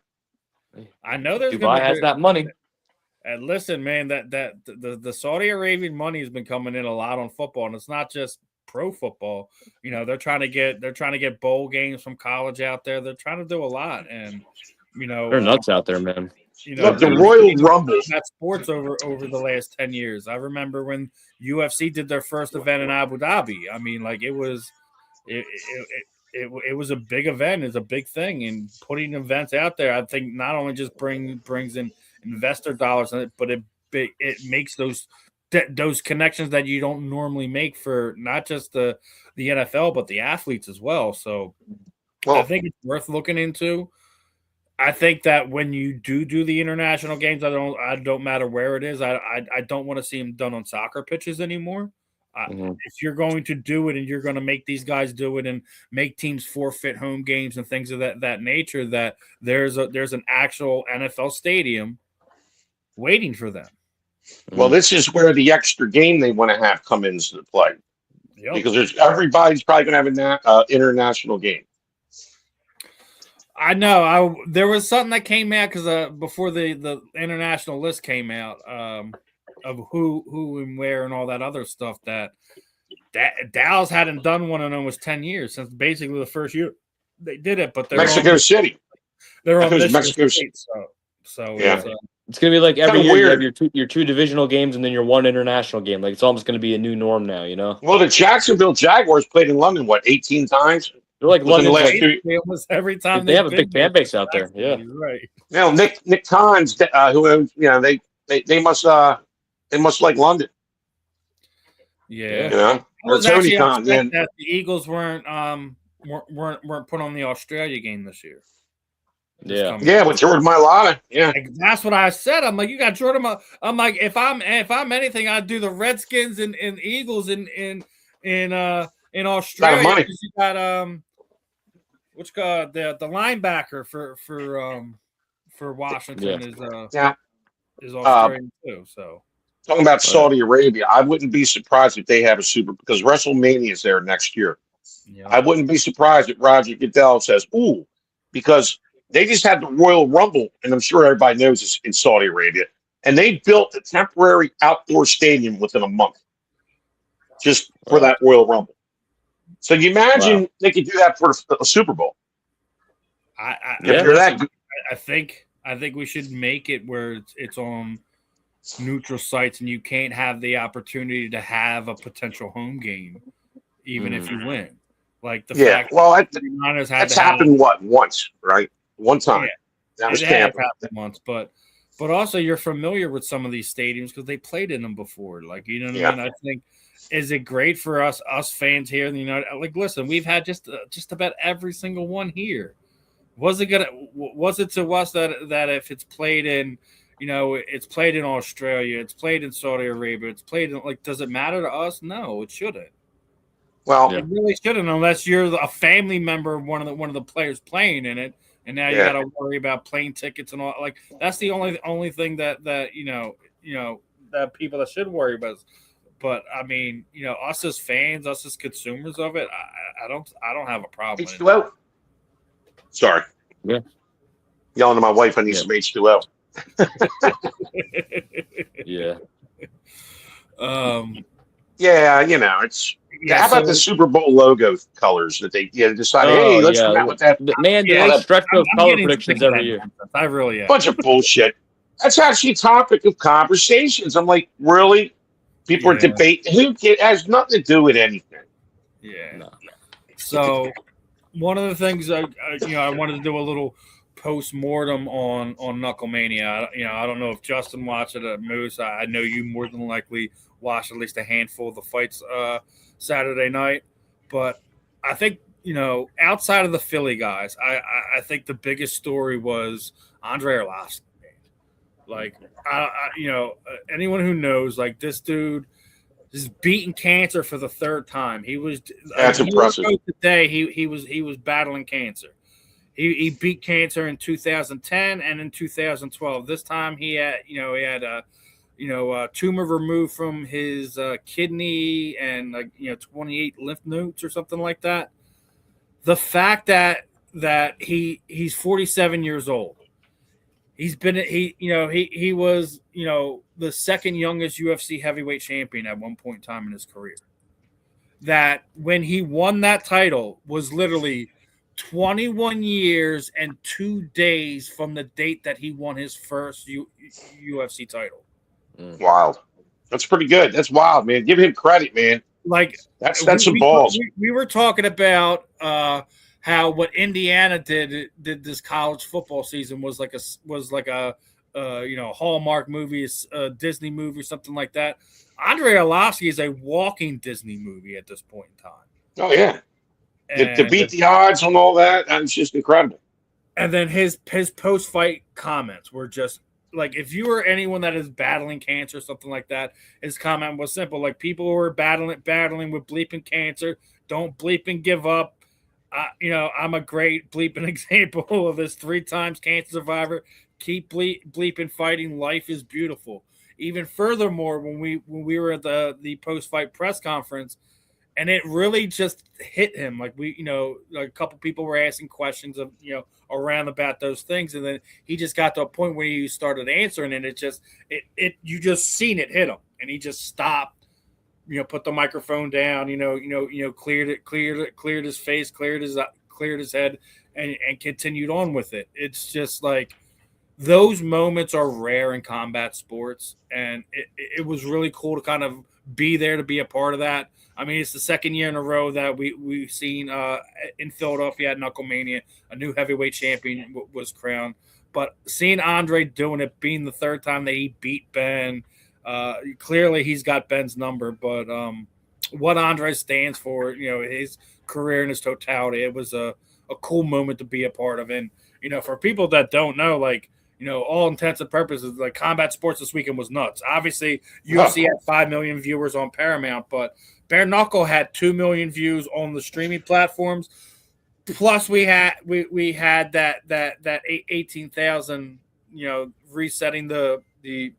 I know there's Dubai has that money. And listen, man, that the Saudi Arabian money has been coming in a lot on football, and it's not just pro football. They're trying to get bowl games from college out there. They're trying to do a lot, and they're nuts out there, man. Look, the Royal Rumble. That sports over the last 10 years. I remember when UFC did their first event in Abu Dhabi. I mean, it was a big event. It's a big thing, and putting events out there, I think, not only just brings in investor dollars in it, but it makes those connections that you don't normally make for not just the NFL but the athletes as well. So I think it's worth looking into. I think that when you do the international games, I don't matter where it is. I don't want to see them done on soccer pitches anymore. If you're going to do it and you're going to make these guys do it and make teams forfeit home games and things of that nature, that there's an actual NFL stadium waiting for them. Well, this is where the extra game they want to have come into play. Yep. Because everybody's probably going to have an international game. I know. There was something that came out because before the international list came out of who and where and all that other stuff that Dallas hadn't done one in almost 10 years since basically the first year they did it. But they're Mexico City. They're on Mexico City. So yeah. It's going to be like every year you have your two divisional games and then your one international game. It's almost going to be a new norm now, Well, the Jacksonville Jaguars played in London, 18 times? They're like London. Almost every time they have a big fan base out there. Yeah. Right. Nick Collins, who they must like London. Yeah. Or Tony Khan. That the Eagles weren't put on the Australia game this year. Yeah, with Jordan Mailata. Yeah, that's what I said. I'm like, you got Jordan. I'm like, if I'm anything, I'd do the Redskins and Eagles in Australia. Money. You got the linebacker for Washington is is Australian too. So talking about Saudi Arabia, I wouldn't be surprised if they have a Super because WrestleMania is there next year. yeah. I wouldn't be surprised if Roger Goodell says, "Ooh," because they just had the Royal Rumble, and I'm sure everybody knows this in Saudi Arabia, and they built a temporary outdoor stadium within a month just for that Royal Rumble. So you imagine they could do that for a Super Bowl. I think we should make it where it's on neutral sites, and you can't have the opportunity to have a potential home game, even if you win. Like the fact that's happened once, right? One time. Yeah, that was Tampa. Happened once, but also you're familiar with some of these stadiums because they played in them before. Like, you know what I mean? I think, is it great for us fans here in the United? Like, listen, we've had just about every single one here. Was it to us that if it's played in, it's played in Australia, it's played in Saudi Arabia, it's played in, like, does it matter to us? No, it shouldn't. Well, it really shouldn't, unless you're a family member of one of the players playing in it, and now you got to worry about plane tickets and all. Like, that's the only thing that that people that should worry about. But I mean, us as fans, us as consumers of it, I don't have a problem. H2O. Sorry. Yeah. Yelling to my wife, I need some H2O. Yeah. It's. How about the Super Bowl logo colors that they decided? Hey, let's come out with that. Man, they stretch those color predictions every year. I really am. Bunch of bullshit. That's actually a topic of conversations. I'm like, really? People are debating. Has nothing to do with anything. Yeah. No. So, one of the things I wanted to do a little post-mortem on Knucklemainia. I don't know if Justin watched it at Moose. I know you more than likely watched at least a handful of the fights Saturday night. But I think, outside of the Philly guys, I think the biggest story was Andre Arlovsky. Like, anyone who knows, like, this dude is beating cancer for the third time. That's impressive. Today he was battling cancer. He beat cancer in 2010 and in 2012. This time he had a tumor removed from his kidney and 28 lymph nodes or something like that. The fact that he's 47 years old. He was the second youngest UFC heavyweight champion at one point in time in his career. That when he won that title was literally 21 years and 2 days from the date that he won his first UFC title. Wild. That's pretty good. That's wild, man. Give him credit, man. Like, that's some balls. We were talking about how what Indiana did this college football season was like a Hallmark movie, a Disney movie, something like that. Andre Arlovsky is a walking Disney movie at this point in time. Oh yeah, to beat the odds on all that, it's just incredible. And then his post-fight comments were just like, if you were anyone that is battling cancer or something like that, his comment was simple. Like, people who are battling with bleeping cancer, don't bleep and give up. I'm a great bleeping example of this 3 times cancer survivor. Keep bleeping fighting. Life is beautiful. Even furthermore, when we were at the post-fight press conference, and it really just hit him. Like, a couple people were asking questions of, around about those things. And then he just got to a point where he started answering, and you just seen it hit him, and he just stopped, put the microphone down, cleared his face, cleared his head, and continued on with it. It's just like, those moments are rare in combat sports, and it was really cool to kind of be there, to be a part of that. I mean, it's the second year in a row that we've seen in Philadelphia at Knucklemainia, a new heavyweight champion was crowned. But seeing Andre doing it, being the third time that he beat Ben, clearly he's got Ben's number. But what Andre stands for, his career in his totality, it was a cool moment to be a part of. And, for people that don't know, like, all intents and purposes, like, combat sports this weekend was nuts. Obviously, UFC had 5 million viewers on Paramount, but Bare Knuckle had 2 million views on the streaming platforms. Plus, we had that 18,000, resetting the the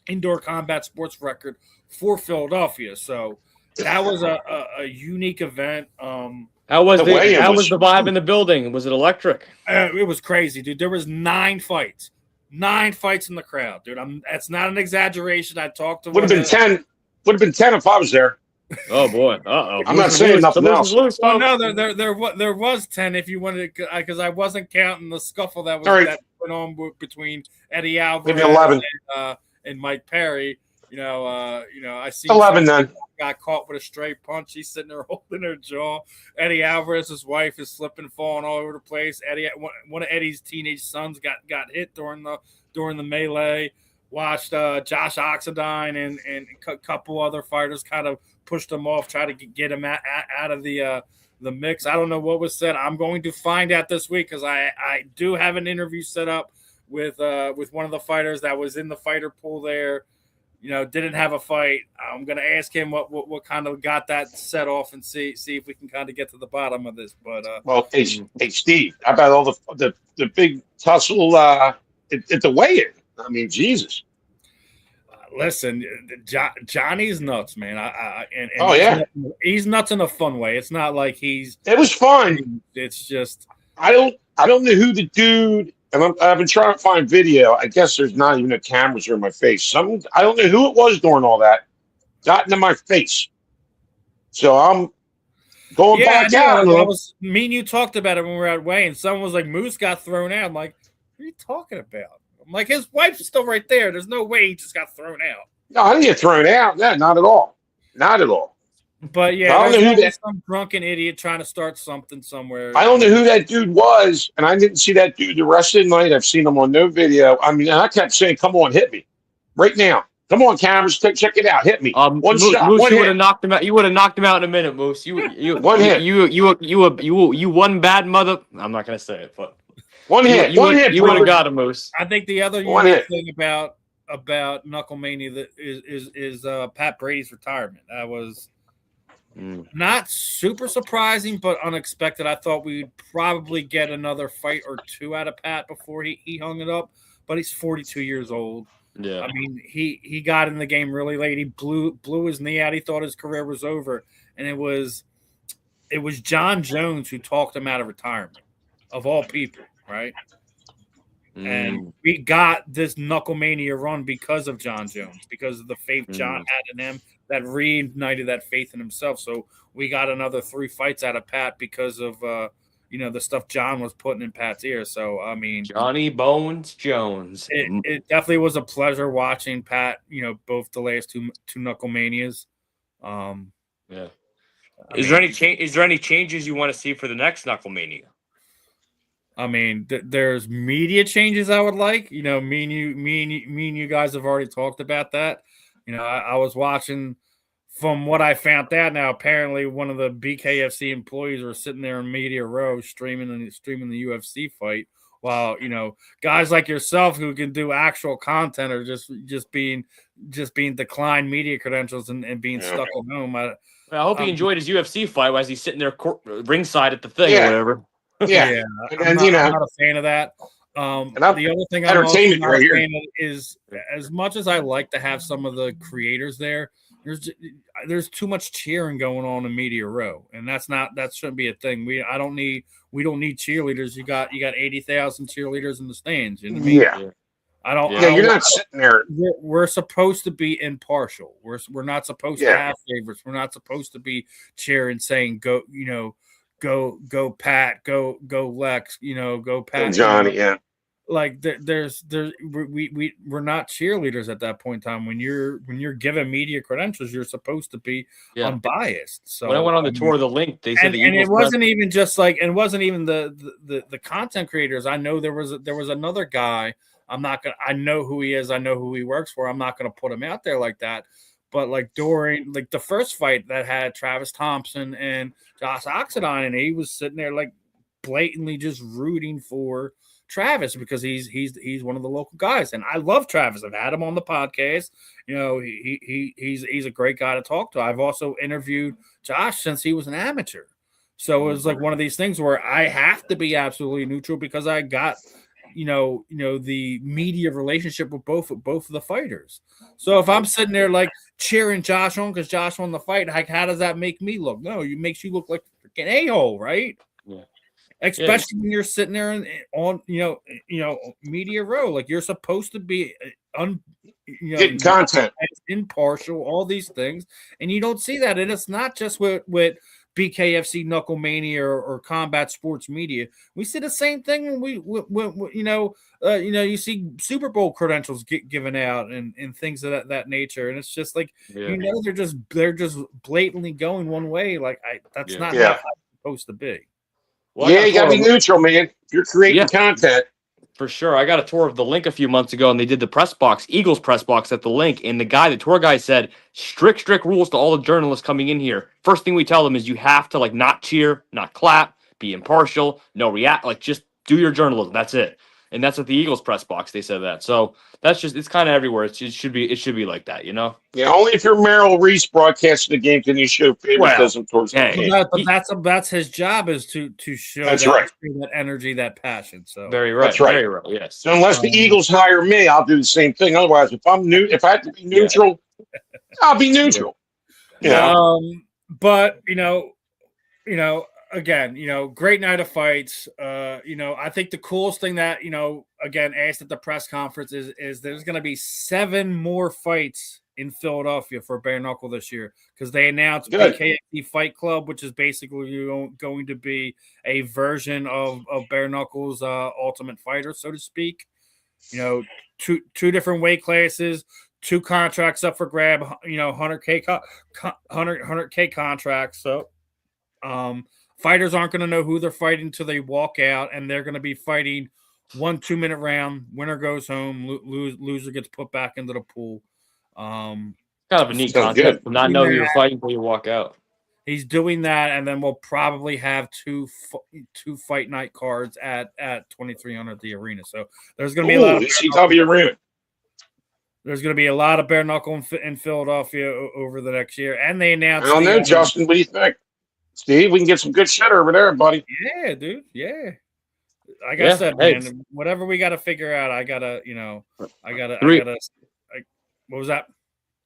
indoor combat sports record for Philadelphia. So that was a unique event. How was the vibe in the building? Was it electric? It was crazy, dude. There was 9 fights. 9 fights in the crowd, dude. That's not an exaggeration. I talked to would have been 10. Would have been 10 if I was there. Oh boy! Uh-oh. I'm not saying nothing else. Oh no, there was 10 if you wanted to, because I wasn't counting the scuffle that went on between Eddie Alvarez and Mike Perry. I see 11 then. Got caught with a straight punch. He's sitting there holding her jaw. Eddie Alvarez's wife is slipping, falling all over the place. One of Eddie's teenage sons got hit during the melee. Watched Josh Oxendine and a couple other fighters kind of pushed him off, try to get him out of the mix. I don't know what was said. I'm going to find out this week because I do have an interview set up with one of the fighters that was in the fighter pool there. Didn't have a fight. I'm going to ask him what kind of got that set off and see if we can kind of get to the bottom of this. But hey Steve, how about all the big tussle at the weigh-in? I mean, Jesus. Listen, Johnny's nuts, man. He's nuts in a fun way. It's not like he's. It was fun. It's just I don't know who the dude. And I've been trying to find video. I guess there's not even a cameras in my face. I don't know who it was doing all that. Got into my face. So I'm going back out. Me and you talked about it when we were at weigh, and someone was like, Moose got thrown out. I'm like, what are you talking about? I'm like, his wife's still right there. There's no way he just got thrown out. No, I didn't get thrown out. No, not at all. Not at all. But yeah, there's some drunken idiot trying to start something somewhere. I don't know who that dude was, and I didn't see that dude the rest of the night. I've seen him on no video. I mean, I kept saying, "Come on, hit me right now! Come on, cameras, check it out, hit me." One shot, Moose, one you hit. would have knocked him out. You would have knocked him out in a minute, Moose. One hit. You one bad mother. I'm not gonna say it, but one hit. You would have got him, Moose. I think the other unique thing about Knucklemainia is Pat Brady's retirement. That was. Not super surprising, but unexpected. I thought we'd probably get another fight or two out of Pat before he hung it up, but he's 42 years old. Yeah, I mean, he got in the game really late. He blew his knee out. He thought his career was over, and it was John Jones who talked him out of retirement, of all people, right? And we got this Knucklemainia run because of John Jones, because of the faith John had in him that reignited that faith in himself. So we got another 3 fights out of Pat because of the stuff John was putting in Pat's ear. So I mean, Johnny Bones Jones. It definitely was a pleasure watching Pat. Both the last two Knucklemanias. Yeah. Is there any changes you want to see for the next Knucklemania? I mean, there's media changes I would like. Me and you guys have already talked about that. I was watching, from what I found out now, apparently one of the BKFC employees were sitting there in media row streaming the UFC fight, while guys like yourself who can do actual content are just being declined media credentials and being stuck at home. I hope he enjoyed his UFC fight as he's sitting there ringside at the thing or whatever. Yeah. I'm not a fan of that. The other thing I'm also not a fan of is, as much as I like to have some of the creators there, there's too much cheering going on in media row, and that shouldn't be a thing. We don't need cheerleaders. You got 80,000 cheerleaders in the stands. You know what I mean? Yeah. I don't. Yeah, you're not sitting there. We're supposed to be impartial. We're not supposed to have favorites. We're not supposed to be cheering, saying go Pat, go Lex, go Pat, and Johnny. Yeah. Like we're not cheerleaders at that point in time. When you're given media credentials, you're supposed to be unbiased. So when I went on the tour of the link, they said and it wasn't even just like, it wasn't even the content creators. I know there was another guy. I know who he is. I know who he works for. I'm not going to put him out there like that. But like during the first fight that had Travis Thompson and Josh Oxendine, and he was sitting there like blatantly just rooting for Travis because he's one of the local guys, and I love Travis. I've had him on the podcast. He's a great guy to talk to. I've also interviewed Josh since he was an amateur, so it was like one of these things where I have to be absolutely neutral because I got the media relationship with both of the fighters. So if I'm sitting there like cheering Josh on because Josh won the fight, like how does that make me look? No, it makes you look like a freaking a-hole, right? Yeah. Especially when you're sitting there on media row, like you're supposed to be getting content, impartial, all these things, and you don't see that. And it's not just with BKFC, Knucklemainia, or Combat Sports Media. We see the same thing when you see Super Bowl credentials get given out and things of that nature, and it's just like they're just blatantly going one way. Like that's not how it's supposed to be. Well, you got to be neutral, man. If you're creating content. For sure. I got a tour of the link a few months ago, and they did the press box, Eagles press box at the link, and the tour guy said, strict rules to all the journalists coming in here. First thing we tell them is you have to, like, not cheer, not clap, be impartial, no react, like, just do your journalism. That's it. And that's at the Eagles press box. They said that. So that's just, it's kind of everywhere. It should be like that, you know? Yeah, only if you're Merrill Reese broadcasting the game can you show favoritism towards the game. But that's his job, is to show that energy, that passion. So very right. That's right. Very right. Yes. So unless the Eagles hire me, I'll do the same thing. Otherwise, if I have to be neutral, I'll be neutral. Yeah. But again, great night of fights. I think the coolest thing that, again, asked at the press conference is there's going to be 7 more fights in Philadelphia for Bare Knuckle this year, because they announced KFC Fight Club, which is basically going to be a version of Bare Knuckle's Ultimate Fighter, so to speak. Two different weight classes, 2 contracts up for grab, 100K contracts. So, fighters aren't going to know who they're fighting until they walk out, and they're going to be fighting 1 2-minute round. Winner goes home. Loser gets put back into the pool. Kind of a neat concept to not know who you're fighting until you walk out. He's doing that, and then we'll probably have two fight night cards at 2300 at the arena. So there's going to be a lot of arena. There's going to be a lot of bare knuckle in Philadelphia over the next year, and they announced. I don't know, Justin. What do you think? Steve, we can get some good shit over there, buddy. Yeah, dude. Yeah. Like I said, man, whatever we got to figure out, what was that?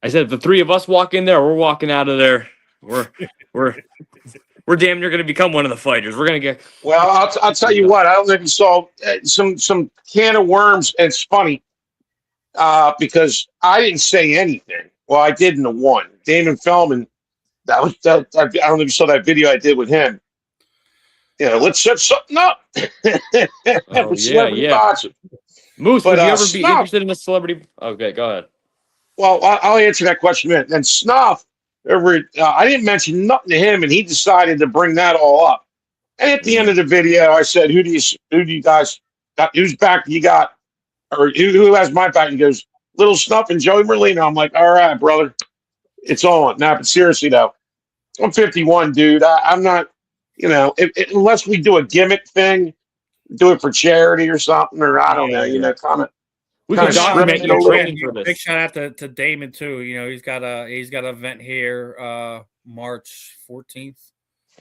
I said, if the 3 of us walk in there, we're walking out of there. We're damn near going to become one of the fighters. We're going to get. Well, I'll tell you what. I don't know if you saw some can of worms. And it's funny because I didn't say anything. Well, I did in the one. Damon Feldman. I don't know if you saw that video I did with him. Let's set something up. Celebrity boxing. Moose, would you ever be interested in a celebrity? Okay, go ahead. Well, I'll answer that question in a minute. And Snuff, I didn't mention nothing to him, and he decided to bring that all up. And at the end of the video, I said, "Who do you guys got? Whose back do you got? Or who has my back?" And he goes, "Little Snuff and Joey Merlino." I'm like, "All right, brother, it's on." Now, but seriously though, I'm 51, dude. I'm not, unless we do a gimmick thing, do it for charity or something, or I don't know, comment. We can document your training for this. Big shout out to Damon too. He's got an event here March 14th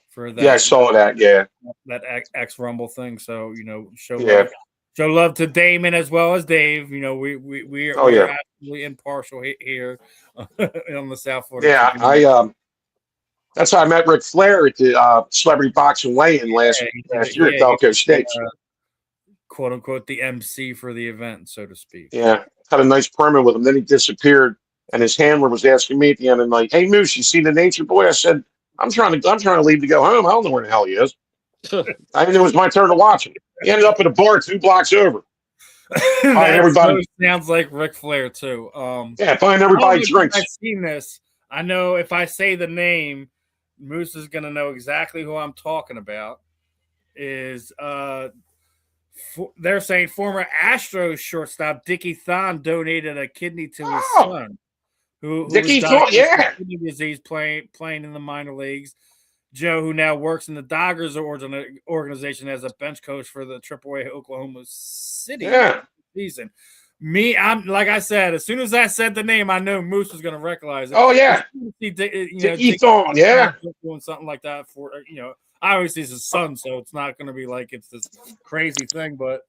for that. Yeah, I saw that. Yeah, that X Rumble thing. So show love to Damon as well as Dave. We are absolutely impartial here on the South Florida. Yeah, that's how I met Ric Flair at the Celebrity Boxing Weigh-In last year at Delco States. "Quote unquote" the MC for the event, so to speak. Yeah, had a nice promo with him. Then he disappeared, and his handler was asking me at the end, and like, "Hey Moose, you see the Nature Boy?" I said, "I'm trying to leave to go home. I don't know where the hell he is." I didn't know it was my turn to watch him. He ended up at a bar 2 blocks over. Everybody sounds like Ric Flair too. Buying everybody drinks. I've seen this. I know if I say the name, Moose is going to know exactly who I'm talking about. They're saying former Astros shortstop Dickie Thon donated a kidney to his son, who Dickie Thon, kidney disease playing in the minor leagues. Joe, who now works in the Dodgers organization as a bench coach for the AAA Oklahoma City season. I'm like I said, as soon as I said the name, I knew Moose was going to recognize it. Oh yeah, Dickie Thon, doing something like that for obviously it's his son, so it's not going to be like it's this crazy thing. But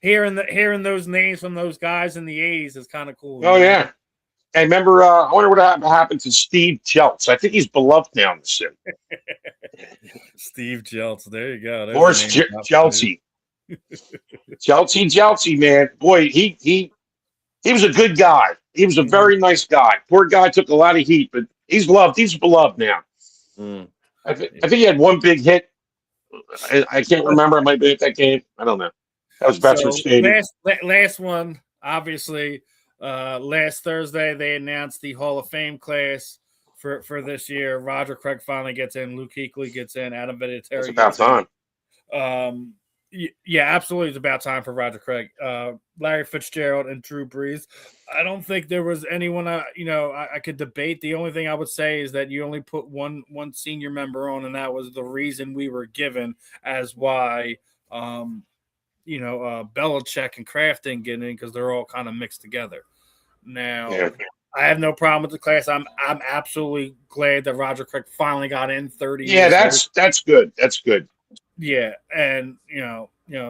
hearing those names from those guys in the '80s is kind of cool. Oh yeah. Hey, remember? I wonder what happened to Steve Jeltz. I think he's beloved now in the city. Steve Jeltz. There you go. Boris Jeltzy. Jeltzy, man. Boy, he was a good guy. He was a very nice guy. Poor guy took a lot of heat, but he's loved. He's beloved now. I think he had one big hit. I can't remember. It might be at that game. I don't know. That was Veterans Stadium. Last one, obviously. Last Thursday, they announced the Hall of Fame class for this year. Roger Craig finally gets in. Luke Kuechly gets in. Adam Vinatieri. It's about time. Yeah, absolutely. It's about time for Roger Craig. Larry Fitzgerald and Drew Brees. I don't think there was anyone I could debate. The only thing I would say is that you only put one senior member on, and that was the reason we were given as why Belichick and Kraft didn't get in, because they're all kind of mixed together. Now, I have no problem with the class. I'm absolutely glad that Roger Craig finally got in 30 years. Yeah, that's good. That's good. Yeah, and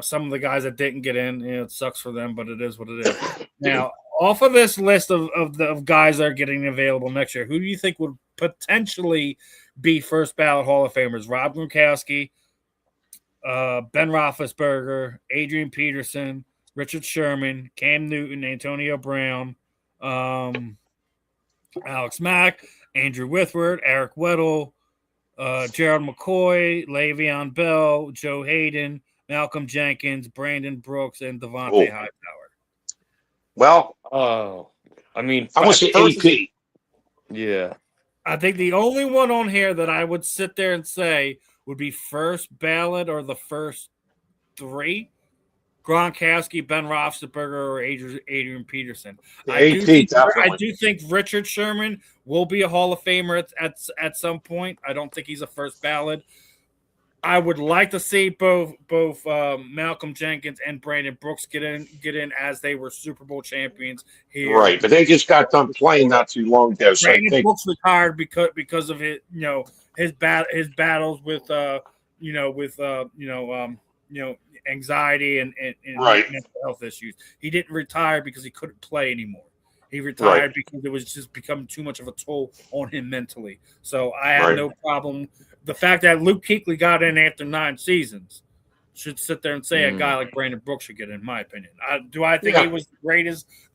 some of the guys that didn't get in, it sucks for them, but it is what it is. Now, off of this list of guys that are getting available next year, who do you think would potentially be first ballot Hall of Famers? Rob Gronkowski, Ben Roethlisberger, Adrian Peterson, Richard Sherman, Cam Newton, Antonio Brown, Alex Mack, Andrew Whitworth, Eric Weddle, Gerald McCoy, Le'Veon Bell, Joe Hayden, Malcolm Jenkins, Brandon Brooks, and Devontae Hightower. Well, I mean, I want to say AP. Yeah. I think the only one on here that I would sit there and say would be first ballot or the first three: Gronkowski, Ben Roethlisberger, or Adrian Peterson. I do think Richard Sherman will be a Hall of Famer at some point. I don't think he's a first ballot. I would like to see both Malcolm Jenkins and Brandon Brooks get in as they were Super Bowl champions here. Right, but they just got done playing not too long ago. So Brandon Brooks retired because of his battles with anxiety and mental health issues. He didn't retire because he couldn't play anymore. He retired because it was just becoming too much of a toll on him mentally. So I have no problem. The fact that Luke Kuechly got in after 9 seasons should sit there and say a guy like Brandon Brooks should get in my opinion. Do I think he was the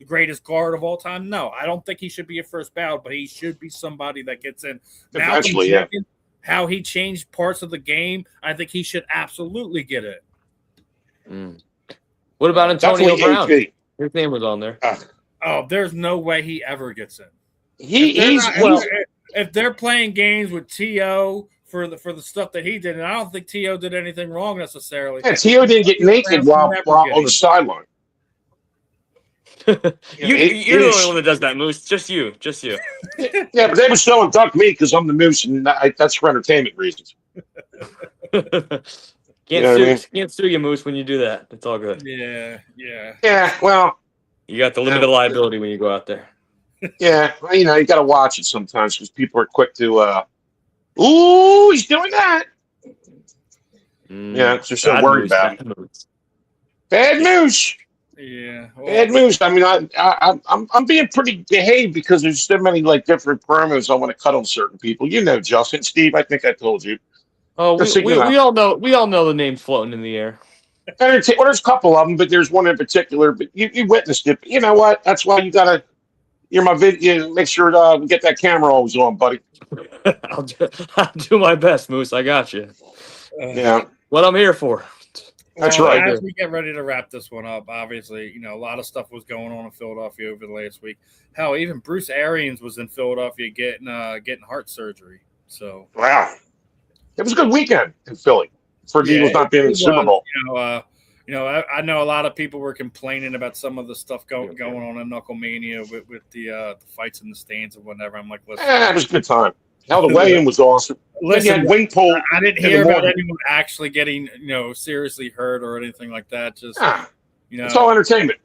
greatest guard of all time? No, I don't think he should be a first ballot, but he should be somebody that gets in. Eventually, Jenkins, how he changed parts of the game, I think he should absolutely get it. What about Antonio Brown? AP. His name was on there. There's no way he ever gets in. If they're playing games with T.O. for the stuff that he did, and I don't think T.O. did anything wrong necessarily. Yeah, T.O. didn't get naked while on the sideline. You're the only one that does that, Moose. Just you. Yeah, but they were still duck me because I'm the Moose, and that's for entertainment reasons. Can't sue you, Moose, when you do that. It's all good. Yeah. Well, you got the limited liability when you go out there. Yeah, you got to watch it sometimes because people are quick to, ooh, he's doing that. Yeah, they're so worried about it. Bad news. Yeah, bad news. I mean, I'm being pretty behaved because there's so many different promos I want to cut on certain people. Justin, Steve. I think I told you. Oh, we all know. We all know the names floating in the air. Well, there's a couple of them, but there's one in particular. But you witnessed it. But you know what? That's why you gotta. You're my video. Make sure to get that camera always on, buddy. I'll do my best, Moose. I got you. Yeah. What I'm here for. That's right. As we get ready to wrap this one up, obviously, a lot of stuff was going on in Philadelphia over the last week. Hell, even Bruce Arians was in Philadelphia getting heart surgery. So wow, it was a good weekend in Philly for the Eagles not being in the Super Bowl. I know a lot of people were complaining about some of the stuff going on in Knucklemainia with the fights in the stands and whatever. I'm like, listen, it was a good time. Hell, the weigh-in was awesome. Listen, wing pole. I didn't hear about anyone actually getting seriously hurt or anything like that. Just it's all entertainment.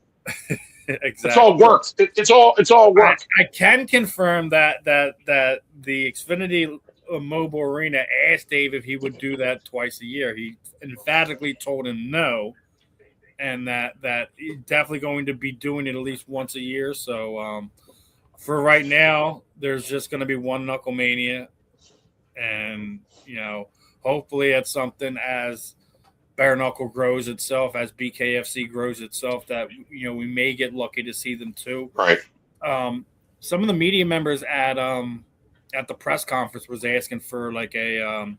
Exactly. It's all work. It's all work. I can confirm that the Xfinity Mobile Arena asked Dave if he would do that twice a year. He emphatically told him no. and that he's definitely going to be doing it at least once a year. So for right now, there's just going to be one Knucklemainia, and hopefully it's something as Bare Knuckle grows itself, as BKFC grows itself, that we may get lucky to see them too. Right. Some of the media members at the press conference was asking for like a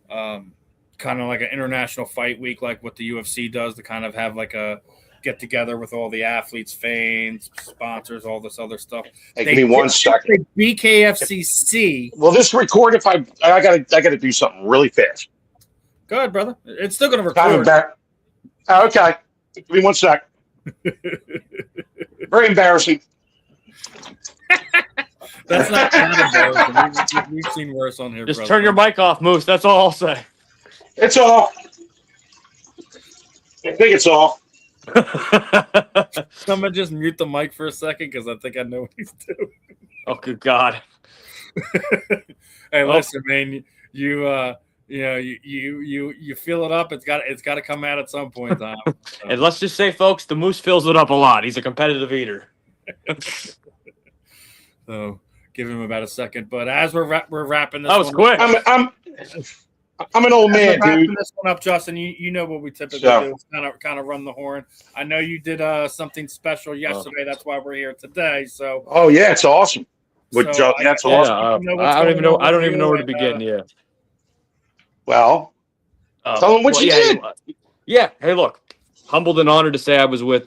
kind of like an international fight week, like what the UFC does, to kind of have like a get together with all the athletes, fans, sponsors, all this other stuff. Hey, give me 1 second. BKFCC. Will this record if I gotta do something really fast? Go ahead, brother. It's still going to record. Okay. Give me 1 sec. Very embarrassing. That's not embarrassing. We've seen worse on here. Just turn your mic off, Moose. That's all I'll say. It's off. I think it's off. Someone just mute the mic for a second, because I think I know what he's doing. Oh, good God. Hey, listen, man. You fill it up. It's got to come out at some point in time. And let's just say, folks, the Moose fills it up a lot. He's a competitive eater. So give him about a second. But as we're wrapping this, that was quick. I'm an old man, dude. This one up, Justin. You know what we typically do. Kind of run the horn. I know you did something special yesterday. That's why we're here today. So. Oh yeah, it's awesome. That's awesome. I don't even know where to begin. Yeah. Well, tell them what you did. Yeah. Hey, look. Humbled and honored to say I was with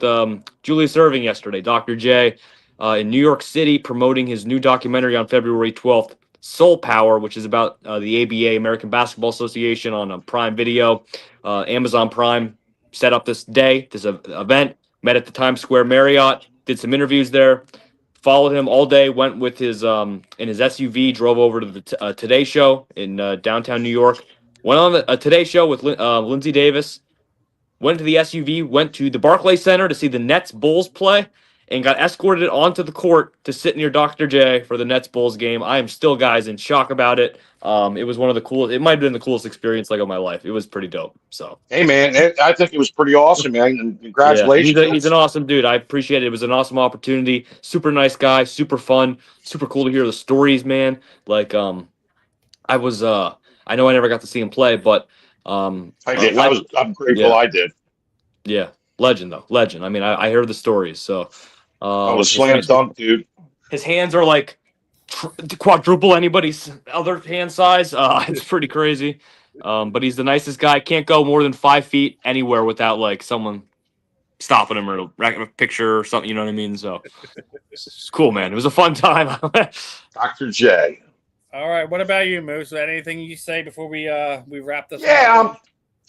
Julius Erving yesterday, Dr. J, in New York City, promoting his new documentary on February 12th, Soul Power, which is about the ABA, American Basketball Association, on Prime Video. Amazon Prime set up this event, met at the Times Square Marriott, did some interviews there, followed him all day, went with his in his SUV, drove over to the Today Show in downtown New York, went on a Today Show with Lindsey Davis, went to the SUV, went to the Barclays Center to see the Nets-Bulls play, and got escorted onto the court to sit near Dr. J for the Nets-Bulls game. I am still, guys, in shock about it. It was one of the coolest. It might have been the coolest experience of my life. It was pretty dope. So, hey, man, I think it was pretty awesome, man. And congratulations. Yeah, he's an awesome dude. I appreciate it. It was an awesome opportunity. Super nice guy. Super fun. Super cool to hear the stories, man. I know I never got to see him play, but I did. I'm grateful. Yeah. I did. Yeah, legend though. Legend. I mean, I heard the stories. So. I was slam dunk, dude. His hands are like quadruple anybody's other hand size. It's pretty crazy. But he's the nicest guy. Can't go more than 5 feet anywhere without someone stopping him or a picture or something. You know what I mean? So it's cool, man. It was a fun time. Dr. J. All right. What about you, Moose? Anything you say before we wrap this? Yeah.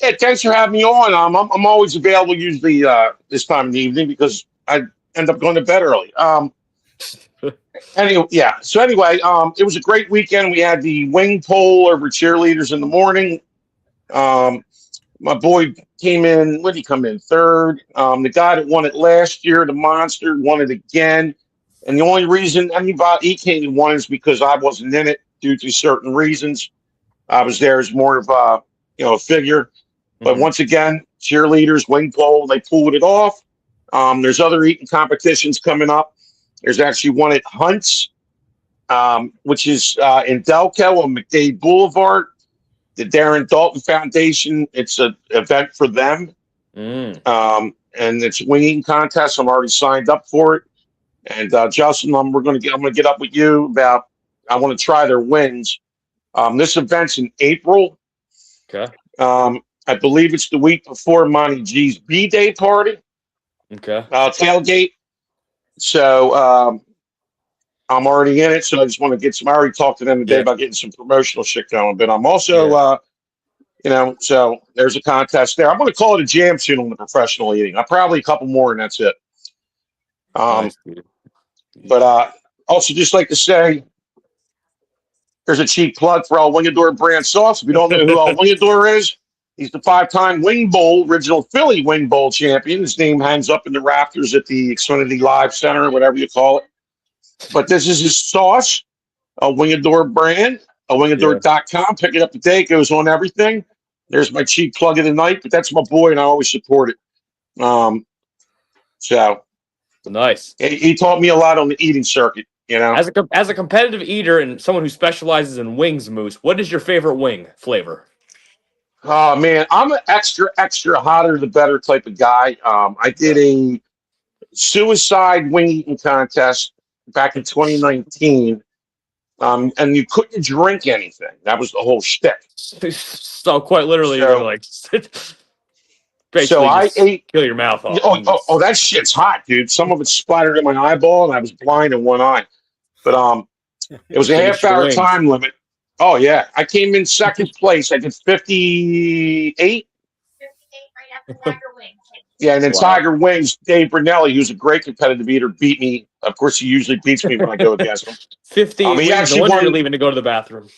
Yeah. Thanks for having me on. I'm always available usually this time in the evening because I end up going to bed early. Anyway, yeah. So anyway, it was a great weekend. We had the wing pole over cheerleaders in the morning. My boy came in. What did he come in? Third. The guy that won it last year, the Monster, won it again. And the only reason he came and won is because I wasn't in it due to certain reasons. I was there as more of a figure. But once again, cheerleaders, wing pole, they pulled it off. There's other eating competitions coming up. There's actually one at Hunt's, which is in Delco on McDade Boulevard. The Darren Dalton Foundation. It's an event for them, and it's a wing eating contest. I'm already signed up for it. And Justin, I'm going to get up with you about. I want to try their wings. This event's in April. Okay. I believe it's the week before Monty G's B-Day party. Okay. Tailgate. So I'm already in it. So I just want to get some. I already talked to them today about getting some promotional shit going. But I'm also, so there's a contest there. I'm going to call it a jam soon on the professional eating. I'll probably a couple more, and that's it. But also just like to say, there's a cheap plug for Al Wingador brand sauce. If you don't know who Al Wingador is, he's the 5-time Wing Bowl, original Philly Wing Bowl champion. His name hangs up in the rafters at the Xfinity Live Center, whatever you call it. But this is his sauce, a Wingador brand, wingador.com. Pick it up today. It goes on everything. There's my cheap plug of the night, but that's my boy, and I always support it. So nice. He taught me a lot on the eating circuit. As a competitive eater and someone who specializes in wings, Moose, what is your favorite wing flavor? Oh man, I'm an extra hotter the better type of guy. I did a suicide wing eating contest back in 2019. And you couldn't drink anything. That was the whole shtick. So quite literally, you're gonna like basically I ate, kill your mouth off. Oh, that shit's hot, dude. Some of it splattered in my eyeball, and I was blind in one eye. But it was a half-hour time limit. Oh yeah, I came in second place. I did 58. 58 right after Tiger Wings. Yeah, and then Tiger Wings, Dave Brunelli, who's a great competitive eater, beat me. Of course, he usually beats me when I go against him. 50 wings. No wonder you're leaving to go to the bathroom.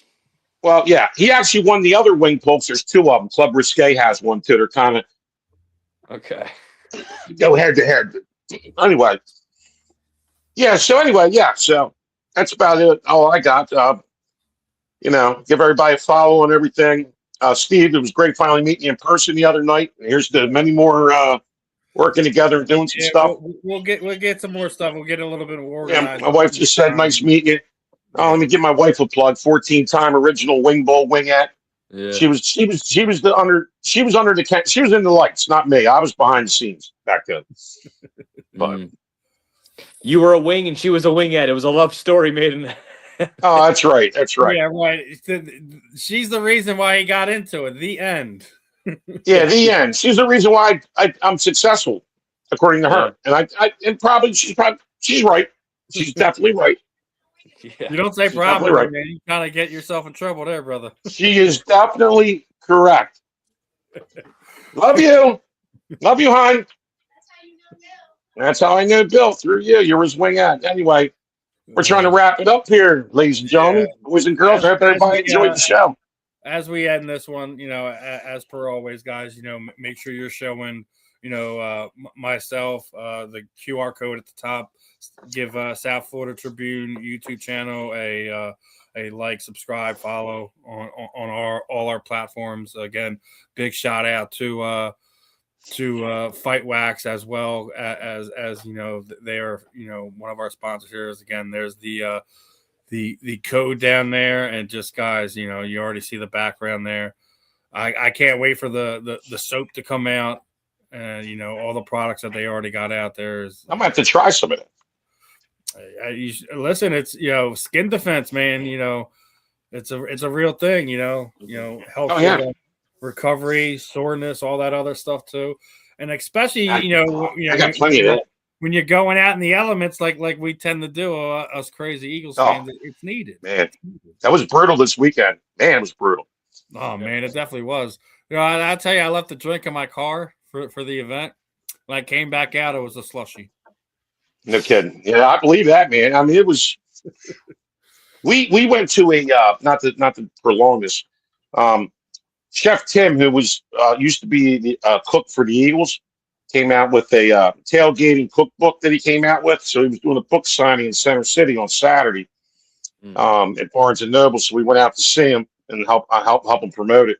Well, yeah, he actually won the other wing pulls. There's two of them. Club Risque has one too. They're kind of okay. Go head to head. Anyway, yeah. So that's about it. All I got. Give everybody a follow and everything. Steve, it was great finally meeting you in person the other night. Here's to many more working together and doing some stuff. We'll get some more stuff. We'll get a little bit of organized. Yeah, my wife just said, "Nice meeting you." Let me give my wife a plug. 14-time original wing bowl wingette. Yeah. She was under the lights, not me. I was behind the scenes back then. But you were a wing and she was a wingette. It was a love story made in. Oh, that's right. That's right. Yeah, right. She's the reason why he got into it. The end. Yeah, the end. She's the reason why I'm successful, according to her. And she's right. She's definitely right. Yeah. You don't say probably, right, man. You kind of get yourself in trouble there, brother. She is definitely correct. Love you. Love you, hon. That's how I know Bill, through you. You're his wingette. Anyway, we're trying to wrap it up here, ladies and gentlemen. Boys and girls, I hope everybody enjoyed the show. As we end this one, as per always, guys, make sure you're showing, myself, the QR code at the top. Give South Florida Tribune YouTube channel a like, subscribe, follow on all our platforms. Again, big shout out to Fight Wax as well as they are one of our sponsors here. Again, there's the code down there, and just guys, you already see the background there. I can't wait for the soap to come out, and all the products that they already got out there. I'm gonna have to try some of it. Listen, it's skin defense, man. It's a real thing. Health, recovery, soreness, all that other stuff too, and especially I got plenty of that. When you're going out in the elements, like we tend to do, us crazy Eagles fans, it's needed. Man, that was brutal this weekend. Man, it was brutal. Oh man, it definitely was. I'll tell you, I left the drink in my car for the event. When I came back out, it was a slushie. No kidding. Yeah, I believe that, man. I mean, it was. We went to a not to prolong this. Chef Tim, who was used to be the cook for the Eagles, came out with a tailgating cookbook that he came out with. So he was doing a book signing in Center City on Saturday at Barnes and Noble. So we went out to see him and help him promote it.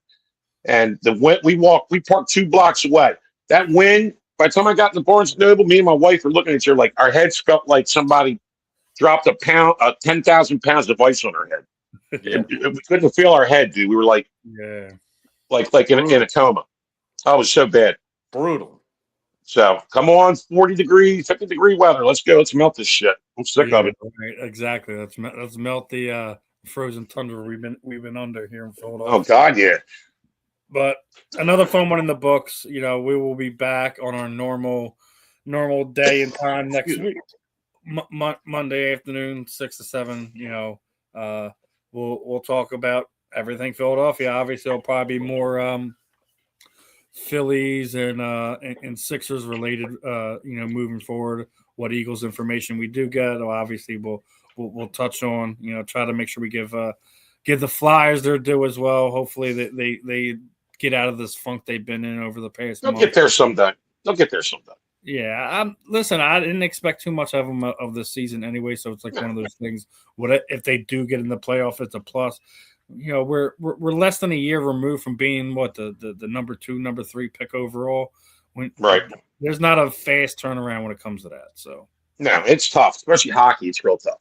And we parked 2 blocks away. That wind. By the time I got to Barnes & Noble, me and my wife were looking at each other like our heads felt like somebody dropped 10,000 pounds of ice on our head. Yeah. We couldn't feel our head, dude. We were like, like in a coma. Oh, it was so bad. Brutal. So come on, 40-degree, 50-degree weather. Let's go. Let's melt this shit. I'm sick of it. Right, exactly. Let's melt the frozen tundra we've been under here in Philadelphia. Oh God, yeah. But another fun one in the books. We will be back on our normal day and time next week, Monday afternoon, 6 to 7. We'll talk about everything Philadelphia. Obviously, it'll probably be more Phillies and Sixers related. Moving forward, what Eagles information we do get, obviously we'll touch on. Try to make sure we give the Flyers their due as well. Hopefully they get out of this funk they've been in over the past month. They'll get there someday. Yeah. Listen, I didn't expect too much of them of this season anyway, so it's like one of those things. What if they do get in the playoff? It's a plus. We're less than a year removed from being the number 2, number 3 pick overall. Right. There's not a fast turnaround when it comes to that. So no, it's tough, especially hockey. It's real tough.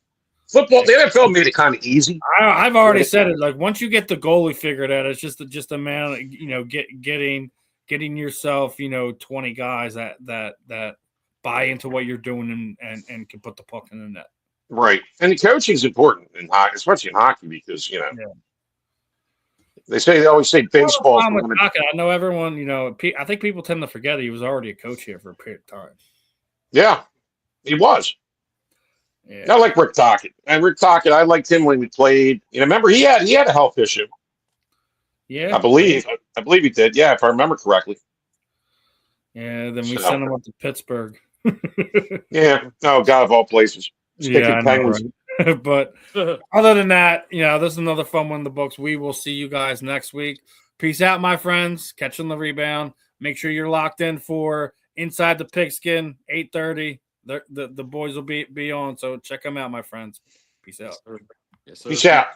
Football, the NFL made it kind of easy. I've already said it. Like once you get the goalie figured out, it's just a man. Getting yourself 20 guys that buy into what you're doing and can put the puck in the net. Right, and the coaching is important in hockey, especially in hockey, because they always say baseball. I know everyone. I think people tend to forget he was already a coach here for a period of time. Yeah, he was. Yeah. I like Rick Tocchet. And Rick Tocchet, I liked him when we played. Remember he had a health issue. Yeah, I believe he did. Yeah, if I remember correctly. Yeah, then we sent him up to Pittsburgh. Yeah, no, God of all places. Sticking Penguins. Right? But other than that, this is another fun one in the books. We will see you guys next week. Peace out, my friends. Catching the rebound. Make sure you're locked in for Inside the Pigskin, 8:30. The boys will be on, so check them out, my friends. Peace out. Yes, sir. Peace out.